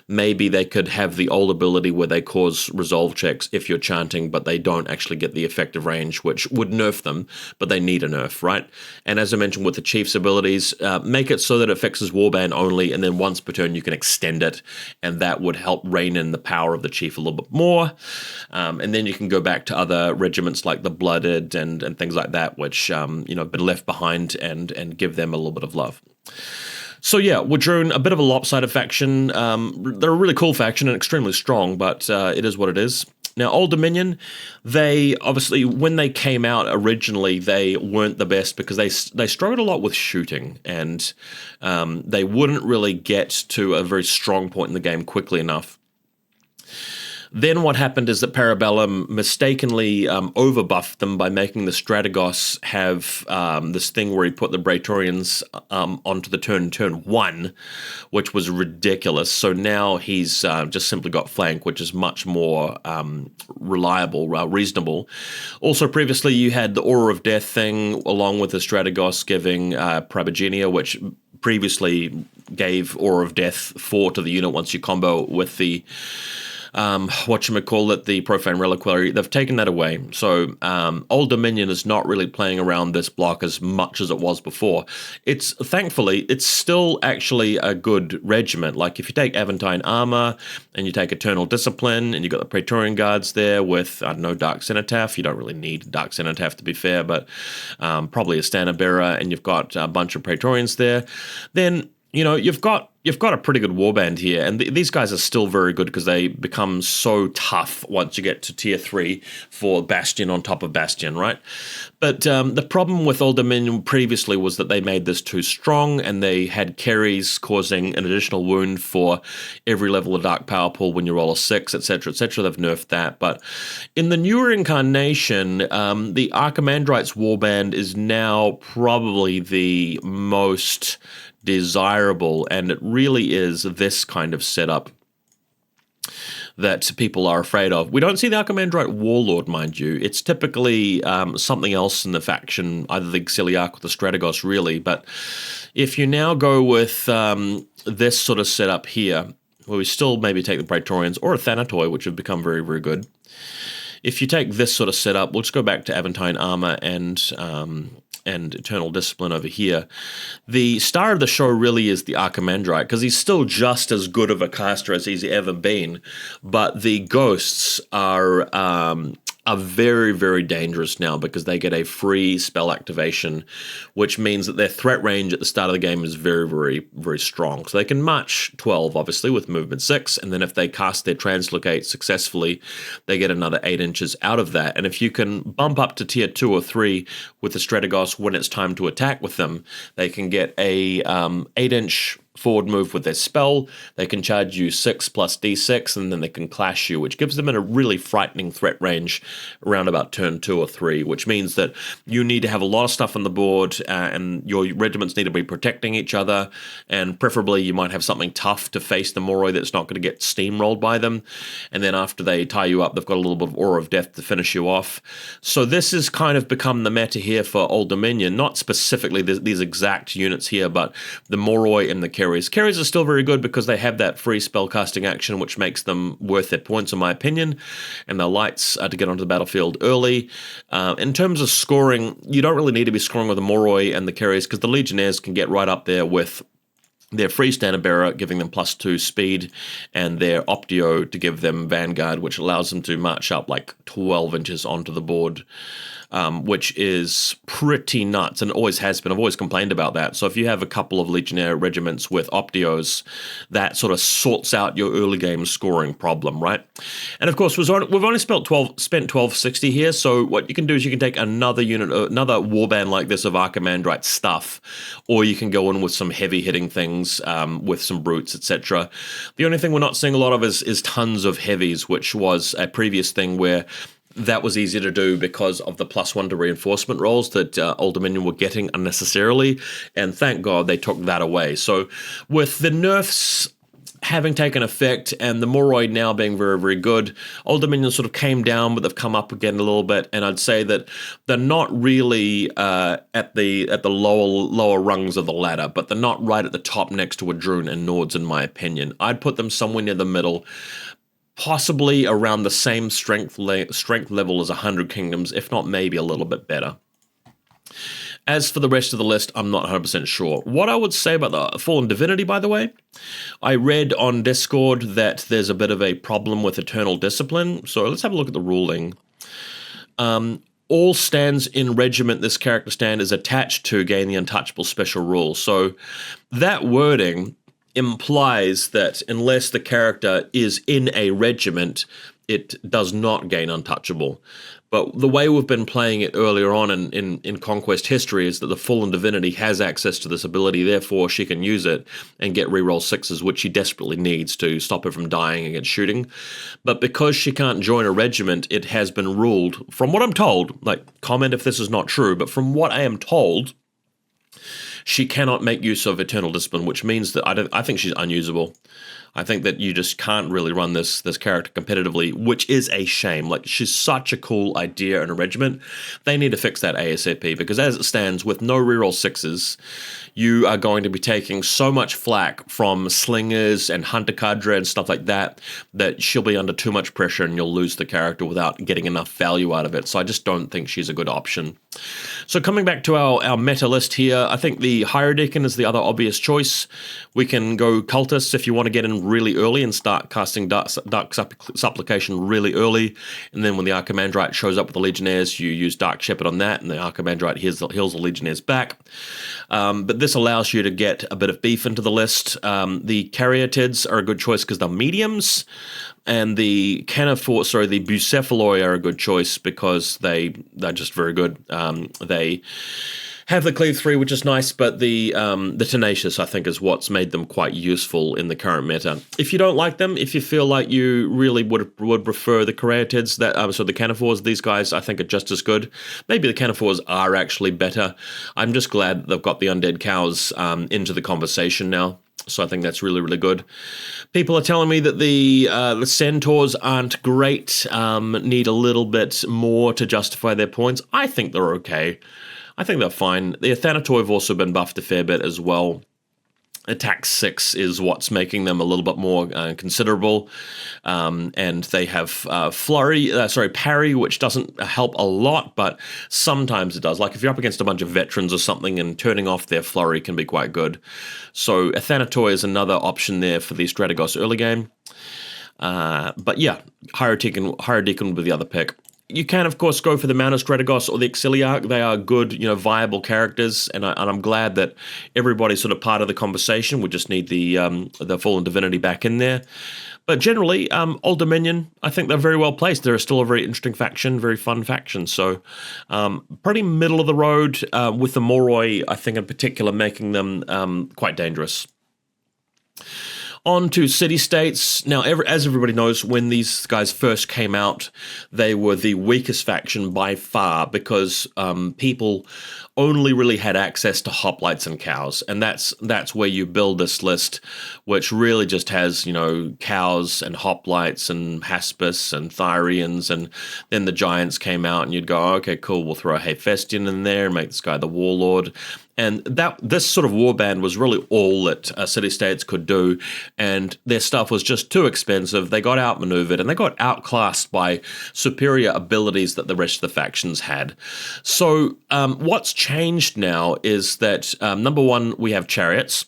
maybe they could have the old ability where they cause resolve checks if you're chanting, but they don't actually get the effective range, which would nerf them, but they need a nerf, right? And as I mentioned with the Chief's abilities, make it so that it fixes Warband only, and then once per turn you can extend it, and that would help rein in the power of the Chief a little bit more. And then you can go back to other regiments like the Blooded and things like that, which been left behind, and give them a little bit of love. So yeah, Wadroon, a bit of a lopsided faction. They're a really cool faction and extremely strong, but it is what it is. Now, Old Dominion, they obviously, when they came out originally, they weren't the best because they struggled a lot with shooting, and they wouldn't really get to a very strong point in the game quickly enough. Then what happened is that Parabellum mistakenly overbuffed them by making the Strategos have this thing where he put the Praetorians onto the turn 1, which was ridiculous. So now he's just simply got flank, which is much more reliable, reasonable. Also, previously you had the Aura of Death thing along with the Strategos giving Prabagenia, which previously gave Aura of Death 4 to the unit once you combo with the whatchamacallit, the Profane Reliquary, they've taken that away. So Old Dominion is not really playing around this block as much as it was before. Thankfully, it's still actually a good regiment. Like if you take Aventine Armor and you take Eternal Discipline and you've got the Praetorian Guards there with, I don't know, Dark Cenotaph. You don't really need Dark Cenotaph to be fair, but probably a Standard Bearer, and you've got a bunch of Praetorians there, then you've got a pretty good warband here, and these guys are still very good because they become so tough once you get to tier 3 for Bastion on top of Bastion, right? But the problem with Old Dominion previously was that they made this too strong, and they had carries causing an additional wound for every level of Dark Power Pool when you roll a 6, etc., etc. They've nerfed that. But in the newer incarnation, the Archimandrite's warband is now probably the most desirable, and it really is this kind of setup that people are afraid of. We don't see the Archimandrite Warlord, mind you. It's typically something else in the faction, either the Auxiliarch or the Strategos, really. But if you now go with this sort of setup here, where we still maybe take the Praetorians or a Thanatoi, which have become very, very good. If you take this sort of setup, we'll just go back to Aventine Armor and Eternal Discipline over here. The star of the show really is the Archimandrite, because he's still just as good of a caster as he's ever been, but the ghosts are very, very dangerous now because they get a free spell activation, which means that their threat range at the start of the game is very, very, very strong. So they can march 12, obviously, with movement 6, and then if they cast their Translocate successfully, they get another 8 inches out of that. And if you can bump up to tier 2 or 3 with the Strategos when it's time to attack with them, they can get a 8-inch forward move with their spell. They can charge you 6 plus d6, and then they can clash you, which gives them a really frightening threat range around about turn 2 or 3, which means that you need to have a lot of stuff on the board, and your regiments need to be protecting each other, and preferably you might have something tough to face the Moroi that's not going to get steamrolled by them, and then after they tie you up, they've got a little bit of Aura of Death to finish you off. So this has kind of become the meta here for Old Dominion, not specifically these exact units here, but the Moroi and the carries. Carries are still very good because they have that free spellcasting action, which makes them worth their points, in my opinion, and their lights are to get onto the battlefield early. In terms of scoring, you don't really need to be scoring with the Moroi and the carries because the Legionnaires can get right up there with their free Standard Bearer, giving them +2 speed, and their Optio to give them Vanguard, which allows them to march up like 12 inches onto the board, which is pretty nuts, and always has been. I've always complained about that. So if you have a couple of Legionnaire regiments with Optios, that sort of sorts out your early game scoring problem, right? And of course, we've only spent 1260 here, so what you can do is you can take another unit, another warband like this of Archimandrite stuff, or you can go in with some heavy-hitting things with some brutes, etc. The only thing we're not seeing a lot of is tons of heavies, which was a previous thing where that was easier to do because of the +1 to reinforcement rolls that Old Dominion were getting unnecessarily, and thank God they took that away. So with the nerfs having taken effect and the Moroi now being very, very good, Old Dominion sort of came down, but they've come up again a little bit, and I'd say that they're not really at the lower rungs of the ladder, but they're not right at the top next to Adrune and Nords, in my opinion. I'd put them somewhere near the middle, possibly around the same strength level as 100 Kingdoms, if not maybe a little bit better. As for the rest of the list, I'm not 100% sure. What I would say about the Fallen Divinity, by the way, I read on Discord that there's a bit of a problem with Eternal Discipline, so let's have a look at the ruling. All stands in regiment this character stand is attached to gain the Untouchable special rule. So that wording implies that unless the character is in a regiment, it does not gain Untouchable. But the way we've been playing it earlier on in Conquest history is that the Fallen Divinity has access to this ability, therefore she can use it and get reroll 6s, which she desperately needs to stop her from dying against shooting. But because she can't join a regiment, it has been ruled, from what I'm told, like, comment if this is not true, but from what I am told, she cannot make use of Eternal Discipline, which means that I think she's unusable. I think that you just can't really run this character competitively, which is a shame. Like, she's such a cool idea in a regiment. They need to fix that ASAP, because as it stands, with no reroll 6s, you are going to be taking so much flack from slingers and hunter cadre and stuff like that, that she'll be under too much pressure and you'll lose the character without getting enough value out of it. So I just don't think she's a good option. So coming back to our meta list here, I think the Hierodeacon is the other obvious choice. We can go Cultists if you want to get in really early and start casting Dark Supplication really early, and then when the Archimandrite shows up with the Legionnaires, you use Dark Shepherd on that, and the Archimandrite heals the Legionnaires back. But this allows you to get a bit of beef into the list. The Caryatids are a good choice because they're mediums, and the Bucephaloi are a good choice because they're just very good. They have the Cleave 3, which is nice, but the Tenacious, I think, is what's made them quite useful in the current meta. If you don't like them, if you feel like you really would prefer the Caryatids, so the Canaphores, these guys I think are just as good. Maybe the Canaphores are actually better. I'm just glad that they've got the Undead Cows into the conversation now. So I think that's really, really good. People are telling me that the Centaurs aren't great, need a little bit more to justify their points. I think they're okay. I think they're fine. The Athanatoi have also been buffed a fair bit as well. Attack 6 is what's making them a little bit more considerable. And they have parry, which doesn't help a lot, but sometimes it does. Like if you're up against a bunch of veterans or something, and turning off their flurry can be quite good. So Athanatoi is another option there for the Strategos early game. But yeah, Hierodeacon would be the other pick. You can, of course, go for the Manus Strategos or the Exiliarch. They are good, viable characters, and I'm glad that everybody's sort of part of the conversation. We just need the Fallen Divinity back in there. But generally, Old Dominion, I think they're very well placed. They're still a very interesting faction, very fun faction. So pretty middle of the road, with the Moroi, I think in particular, making them quite dangerous. On to city-states. Now, as everybody knows, when these guys first came out, they were the weakest faction by far, because people only really had access to hoplites and cows, and that's where you build this list, which really just has cows and hoplites and Haspis and Thyrians, and then the giants came out, and you'd go, okay, cool, we'll throw a Hephaestion in there and make this guy the warlord. And this sort of warband was really all that city-states could do, and their stuff was just too expensive. They got outmaneuvered, and they got outclassed by superior abilities that the rest of the factions had. So what's changed now is that, number one, we have chariots.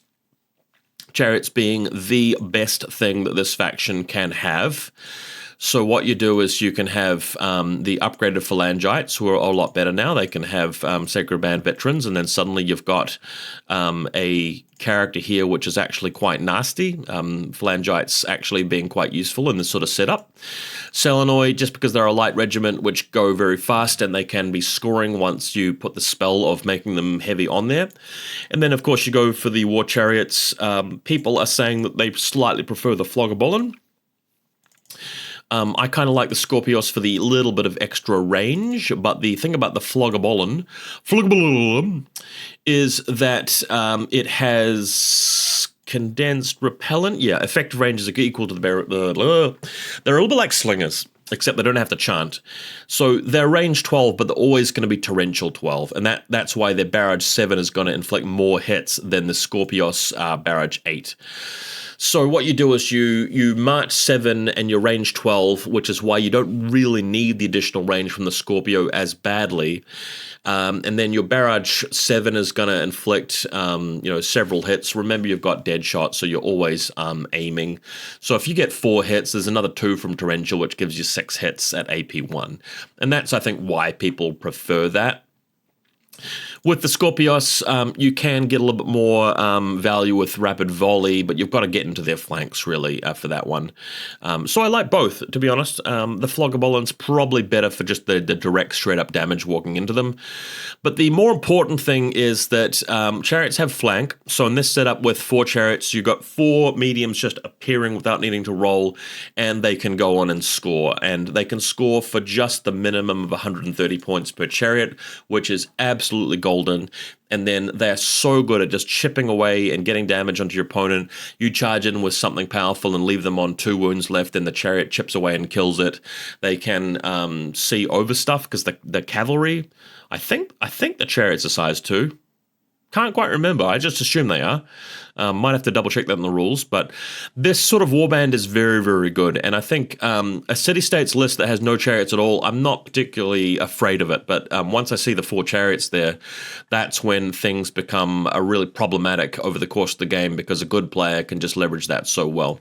Chariots being the best thing that this faction can have. So what you do is you can have the upgraded phalangites, who are a lot better now. They can have Sacred Band veterans, and then suddenly you've got a character here which is actually quite nasty. Phalangites actually being quite useful in this sort of setup. Selenoi, just because they're a light regiment which go very fast, and they can be scoring once you put the spell of making them heavy on there. And then, of course, you go for the war chariots. People are saying that they slightly prefer the Flogobolin. I kind of like the Scorpios for the little bit of extra range, but the thing about the Flogobolin is that it has condensed repellent. Yeah, effective range is equal to they're a little bit like slingers, except they don't have to chant. So they're range 12, but they're always going to be torrential 12, and that's why their barrage 7 is going to inflict more hits than the Scorpios barrage 8. So what you do is you march 7 and your range 12, which is why you don't really need the additional range from the Scorpio as badly. And then your barrage 7 is going to inflict several hits. Remember, you've got dead shots, so you're always aiming. So if you get 4 hits, there's another 2 from Torrential, which gives you 6 hits at AP 1. And that's, I think, why people prefer that. With the Scorpios, you can get a little bit more value with rapid volley, but you've got to get into their flanks, really, for that one. So I like both, to be honest. The Flogobolin's probably better for just the direct, straight-up damage walking into them. But the more important thing is that chariots have flank. So in this setup with 4 chariots, you've got 4 mediums just appearing without needing to roll, and they can go on and score. And they can score for just the minimum of 130 points per chariot, which is absolutely golden golden, and then they're so good at just chipping away and getting damage onto your opponent. You charge in with something powerful and leave them on 2 wounds left, and the chariot chips away and kills it. They can see over stuff because the cavalry, I think the chariots are size 2. Can't quite remember. I just assume they are. Might have to double check that in the rules. But this sort of warband is very, very good. And I think a city-states list that has no chariots at all, I'm not particularly afraid of it. But once I see the 4 chariots there, that's when things become really problematic over the course of the game, because a good player can just leverage that so well.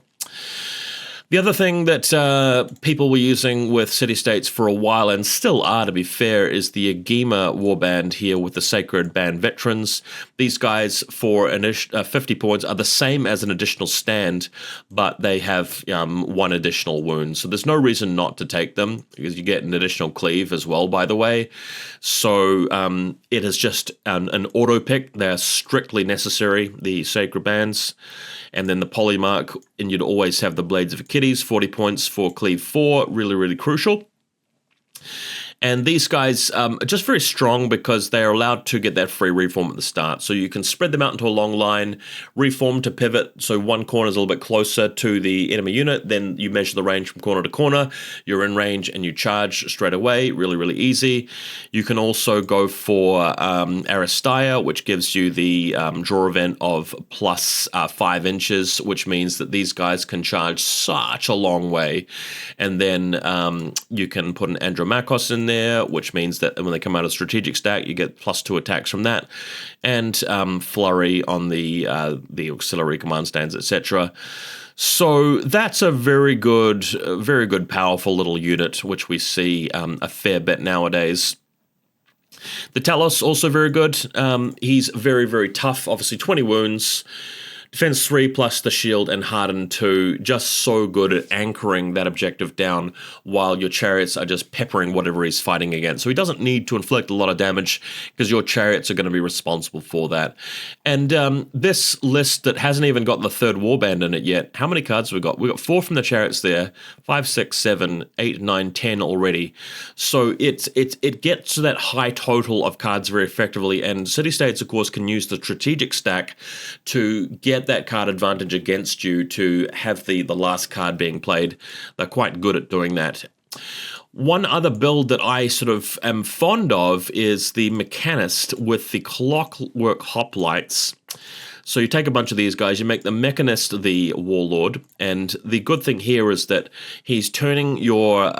The other thing that people were using with city-states for a while, and still are to be fair, is the Agema warband here with the Sacred Band Veterans. These guys for 50 points are the same as an additional stand, but they have 1 additional wound. So there's no reason not to take them, because you get an additional cleave as well, by the way. So it is just an auto pick. They're strictly necessary, the Sacred Bands. And then the Polymarch, and you'd always have the Blades of Achilles, 40 points for Cleave 4, really, really crucial. And these guys are just very strong because they are allowed to get that free reform at the start. So you can spread them out into a long line, reform to pivot, so one corner is a little bit closer to the enemy unit, then you measure the range from corner to corner, you're in range and you charge straight away, really, really easy. You can also go for Aristia, which gives you the draw event of plus 5 inches, which means that these guys can charge such a long way. And then you can put an Andromachos in there, which means that when they come out of strategic stack, you get plus 2 attacks from that, and flurry on the auxiliary command stands, etc. So that's a very good, powerful little unit, which we see a fair bit nowadays. The Talos, also very good. He's very, very tough, obviously 20 wounds. Defense 3 plus the shield and harden 2, just so good at anchoring that objective down while your chariots are just peppering whatever he's fighting against. So he doesn't need to inflict a lot of damage because your chariots are going to be responsible for that. And this list that hasn't even got the 3rd warband in it yet, how many cards have we got? We've got 4 from the chariots there, 5, 6, 7, 8, 9, 10 already. So it gets to that high total of cards very effectively, and city-states, of course, can use the strategic stack to get that card advantage against you to have the last card being played. They're quite good at doing that. One other build that I sort of am fond of is the Mechanist with the Clockwork Hoplites. So you take a bunch of these guys, you make the Mechanist the Warlord, and the good thing here is that he's turning your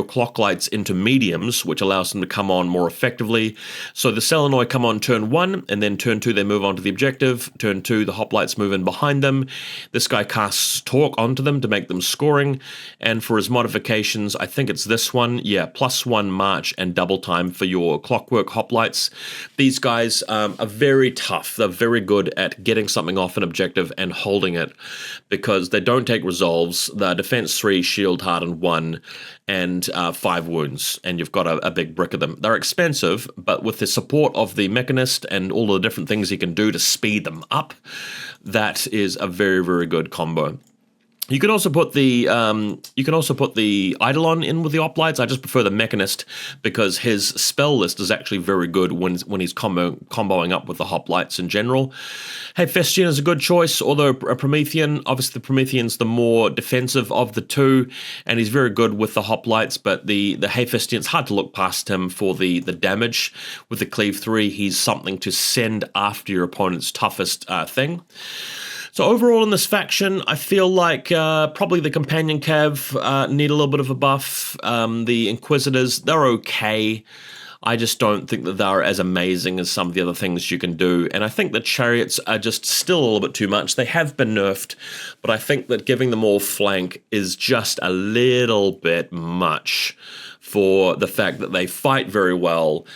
clock lights into mediums, which allows them to come on more effectively. So the Selenoi come on turn 1, and then turn 2 they move on to the objective. Turn 2 the Hoplites move in behind them. This guy casts Torque onto them to make them scoring, and for his modifications, I think it's this one, yeah, +1 march and double time for your Clockwork Hoplites. These guys are very tough. They're very good at getting something off an objective and holding it, because they don't take resolves. The defense 3, shield hardened 1, and 5 wounds, and you've got a big brick of them. They're expensive, but with the support of the Mechanist and all the different things he can do to speed them up, that is a very, very good combo. You can also put the Eidolon in with the Hoplites. I just prefer the Mechanist because his spell list is actually very good when he's comboing up with the Hoplites in general. Hephaestion is a good choice, although a Promethean, obviously the Promethean's the more defensive of the two, and he's very good with the Hoplites, but the Hephaestion, it's hard to look past him for the damage. With the Cleave 3, he's something to send after your opponent's toughest thing. So overall in this faction, I feel like probably the Companion Cav need a little bit of a buff. The Inquisitors, they're okay. I just don't think that they're as amazing as some of the other things you can do. And I think the Chariots are just still a little bit too much. They have been nerfed, but I think that giving them all flank is just a little bit much for the fact that they fight very well.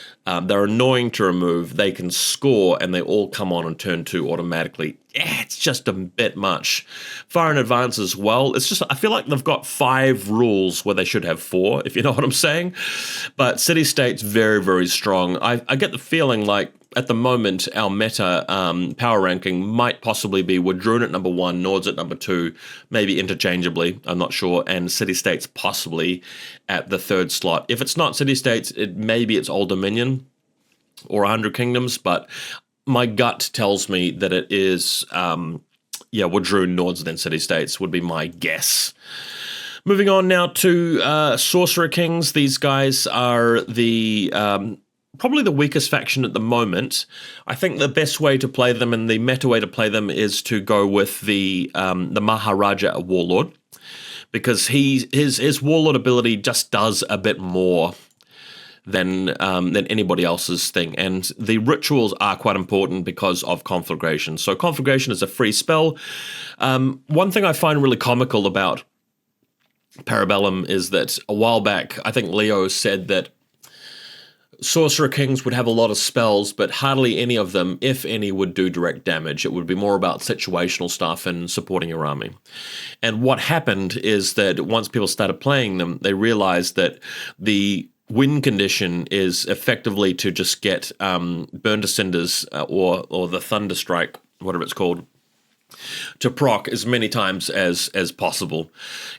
They're annoying to remove. They can score, and they all come on turn 2 automatically. Yeah, it's just a bit much. Far in advance as well. It's just, I feel like they've got 5 rules where they should have 4, if you know what I'm saying. But City-State's very, very strong. I get the feeling like at the moment our meta power ranking might possibly be Wadroon at number 1, Nords at number 2, maybe interchangeably, I'm not sure, and City-States possibly at the 3rd slot. If it's not City-States, maybe it's Old Dominion. or 100 kingdoms, but my gut tells me that it is, Wadroon Nords then city-states would be my guess. Moving on now to Sorcerer Kings. These guys are the probably the weakest faction at the moment. I think the best way to play them and the meta way to play them is to go with the Maharaja Warlord, because his Warlord ability just does a bit more than anybody else's thing. And the rituals are quite important because of Conflagration. So Conflagration is a free spell. One thing I find really comical about Parabellum is that a while back, I think Leo said that Sorcerer Kings would have a lot of spells, but hardly any of them, if any, would do direct damage. It would be more about situational stuff and supporting your army. And what happened is that once people started playing them, they realized that the win condition is effectively to just get Burn to Cinders or the Thunder Strike, whatever it's called, to proc as many times as possible.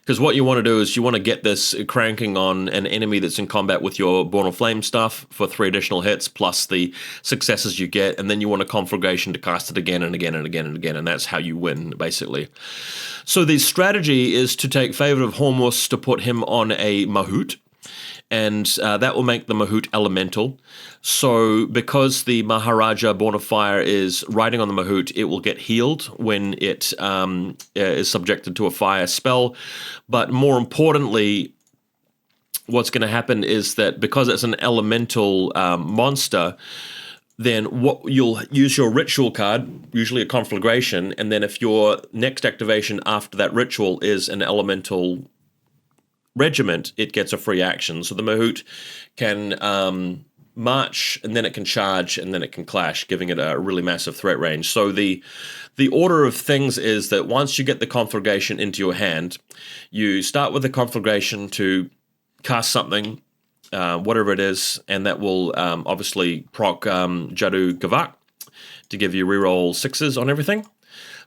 Because what you want to do is you want to get this cranking on an enemy that's in combat with your Born of Flame stuff for 3 additional hits, plus the successes you get, and then you want a Conflagration to cast it again and again and again and again, and that's how you win, basically. So the strategy is to take Favored of Hormus to put him on a Mahout, and that will make the Mahout elemental. So because the Maharaja Born of Fire is riding on the Mahout, it will get healed when it is subjected to a fire spell. But more importantly, what's going to happen is that because it's an elemental monster, then what you'll use your ritual card, usually a Conflagration, and then if your next activation after that ritual is an elemental regiment, it gets a free action. So the Mahout can march, and then it can charge, and then it can clash, giving it a really massive threat range. So the order of things is that once you get the Conflagration into your hand, you start with the Conflagration to cast something, whatever it is, and that will obviously proc Jadu Gavak to give you reroll 6s on everything.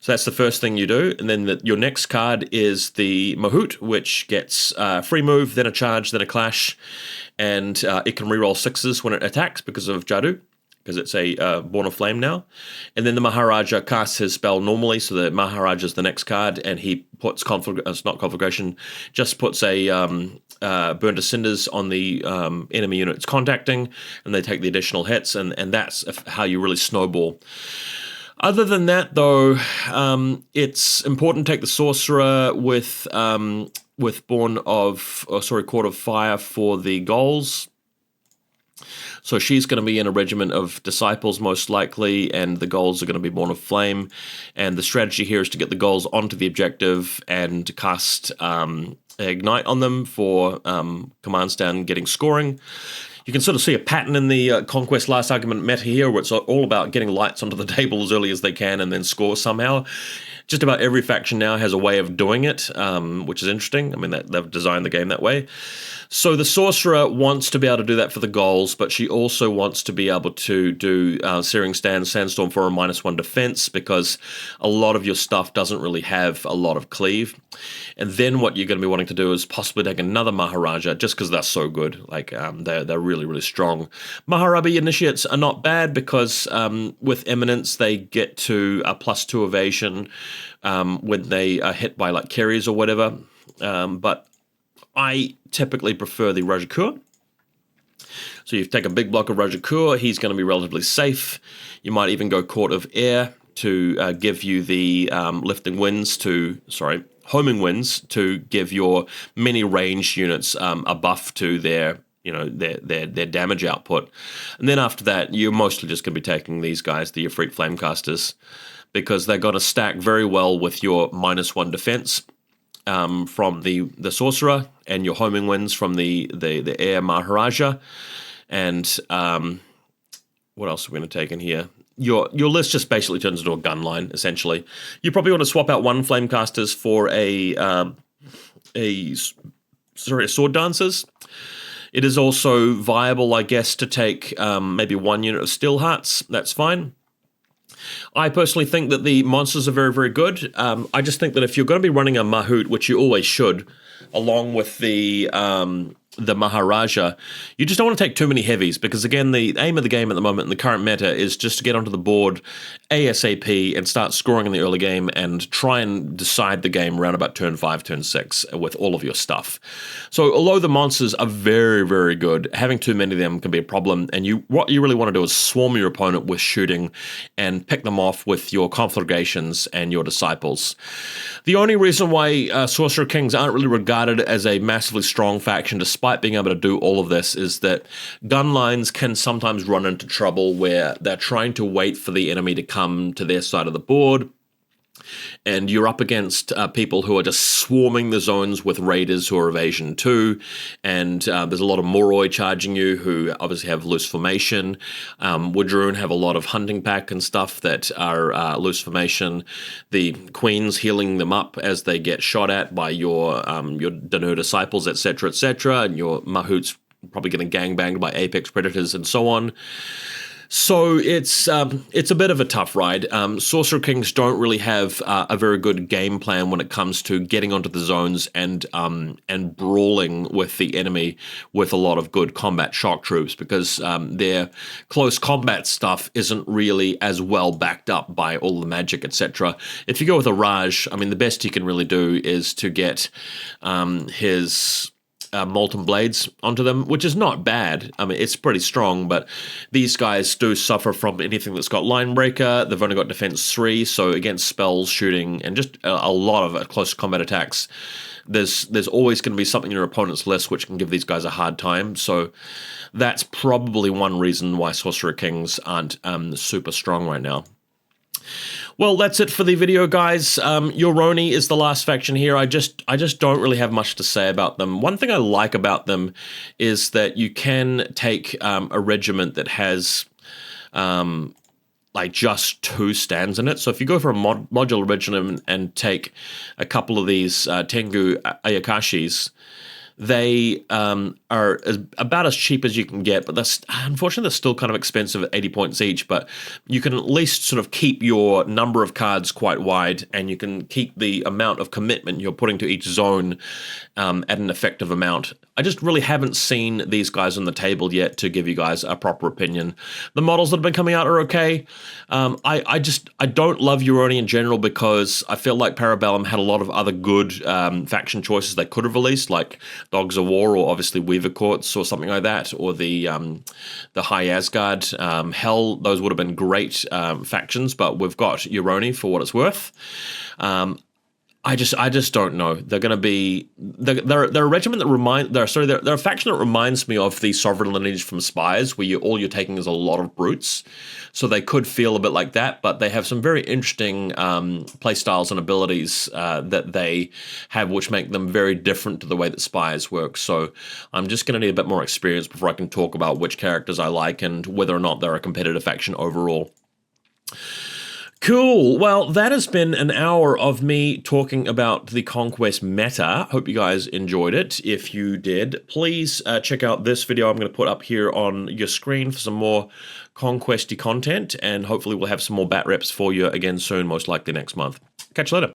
So that's the first thing you do, and then your next card is the Mahout, which gets free move, then a charge, then a clash, and it can reroll 6s when it attacks because of Jadu, because it's a Born of Flame now. And then the Maharaja casts his spell normally, so the Maharaja is the next card, and he puts it's not Conflagration, just puts a Burn to Cinders on the enemy unit it's contacting, and they take the additional hits, and that's how you really snowball. Other than that, though, it's important to take the Sorcerer with Court of Fire for the goals. So she's going to be in a regiment of Disciples, most likely, and the goals are going to be Born of Flame. And the strategy here is to get the goals onto the objective and cast Ignite on them for command stand getting scoring. You can sort of see a pattern in the Conquest Last Argument meta here, where it's all about getting lights onto the table as early as they can and then score somehow. Just about every faction now has a way of doing it, which is interesting. I mean, they've designed the game that way. So the Sorcerer wants to be able to do that for the goals, but she also wants to be able to do Searing Sandstorm for a -1 defense, because a lot of your stuff doesn't really have a lot of cleave. And then what you're going to be wanting to do is possibly take another Maharaja, just because they're so good. Like, they're really, really strong. Maharabi Initiates are not bad, because with Eminence, they get to a +2 evasion when they are hit by, like, carriers or whatever. But I typically prefer the Rajakur. So you take a big block of Rajakur, he's going to be relatively safe. You might even go Court of Air to give you the homing winds to give your many ranged units a buff to their damage output. And then after that, you're mostly just going to be taking these guys, the Ifrit Flamecasters, because they're going to stack very well with your -1 defense from the Sorcerer, and your homing winds from the Air Maharaja. And what else are we going to take in here? Your list just basically turns into a gun line, essentially. You probably want to swap out 1 Flamecasters for a Sword Dancers. It is also viable, I guess, to take maybe 1 unit of Steel Hearts. That's fine. I personally think that the monsters are very, very good. I just think that if you're going to be running a Mahout, which you always should, along with the the Maharaja, you just don't want to take too many heavies because, again, the aim of the game at the moment in the current meta is just to get onto the board ASAP and start scoring in the early game and try and decide the game around about turn 5, turn 6 with all of your stuff. So although the monsters are very, very good, having too many of them can be a problem, and what you really want to do is swarm your opponent with shooting and pick them off with your conflagrations and your disciples. The only reason why Sorcerer Kings aren't really regarded as a massively strong faction, despite being able to do all of this, is that gun lines can sometimes run into trouble where they're trying to wait for the enemy to come to their side of the board, and you're up against people who are just swarming the zones with raiders who are evasion 2, and there's a lot of Moroi charging you who obviously have loose formation. Woodroon have a lot of hunting pack and stuff that are loose formation. The queens healing them up as they get shot at by your Danu disciples, etc., etc., and your Mahouts probably getting gangbanged by apex predators and so on. So it's a bit of a tough ride. Sorcerer Kings don't really have a very good game plan when it comes to getting onto the zones and brawling with the enemy with a lot of good combat shock troops, because their close combat stuff isn't really as well backed up by all the magic, etc. If you go with a Raj, I mean, the best you can really do is to get his Molten Blades onto them, which is not bad. I mean, it's pretty strong, but these guys do suffer from anything that's got Line Breaker. They've only got Defense 3, so against spells, shooting, and just a lot of close combat attacks, there's always going to be something in your opponent's list which can give these guys a hard time. So that's probably one reason why Sorcerer Kings aren't super strong right now. Well, that's it for the video, guys. Yoroni is the last faction here. I just don't really have much to say about them. One thing I like about them is that you can take a regiment that has like just 2 stands in it. So if you go for a modular regiment and take a couple of these Tengu Ayakashis, they are about as cheap as you can get, but unfortunately they're still kind of expensive at 80 points each, but you can at least sort of keep your number of cards quite wide, and you can keep the amount of commitment you're putting to each zone at an effective amount. I just really haven't seen these guys on the table yet to give you guys a proper opinion. The models that have been coming out are okay. I don't love Yoroni in general because I feel like Parabellum had a lot of other good faction choices they could have released, like Dogs of War, or obviously Weaver Courts or something like that, or the High Asgard, Hell. Those would have been great factions, but we've got Yoroni for what it's worth. I just don't know. They're going to be they're a regiment that they're a faction that reminds me of the Sovereign Lineage from Spires, where all you're taking is a lot of brutes. So they could feel a bit like that, but they have some very interesting play styles and abilities that they have, which make them very different to the way that Spires work. So I'm just going to need a bit more experience before I can talk about which characters I like and whether or not they're a competitive faction overall. Cool. Well, that has been an hour of me talking about the Conquest meta. Hope you guys enjoyed it. If you did, please check out this video I'm going to put up here on your screen for some more Conquesty content, and hopefully we'll have some more bat reps for you again soon, most likely next month. Catch you later.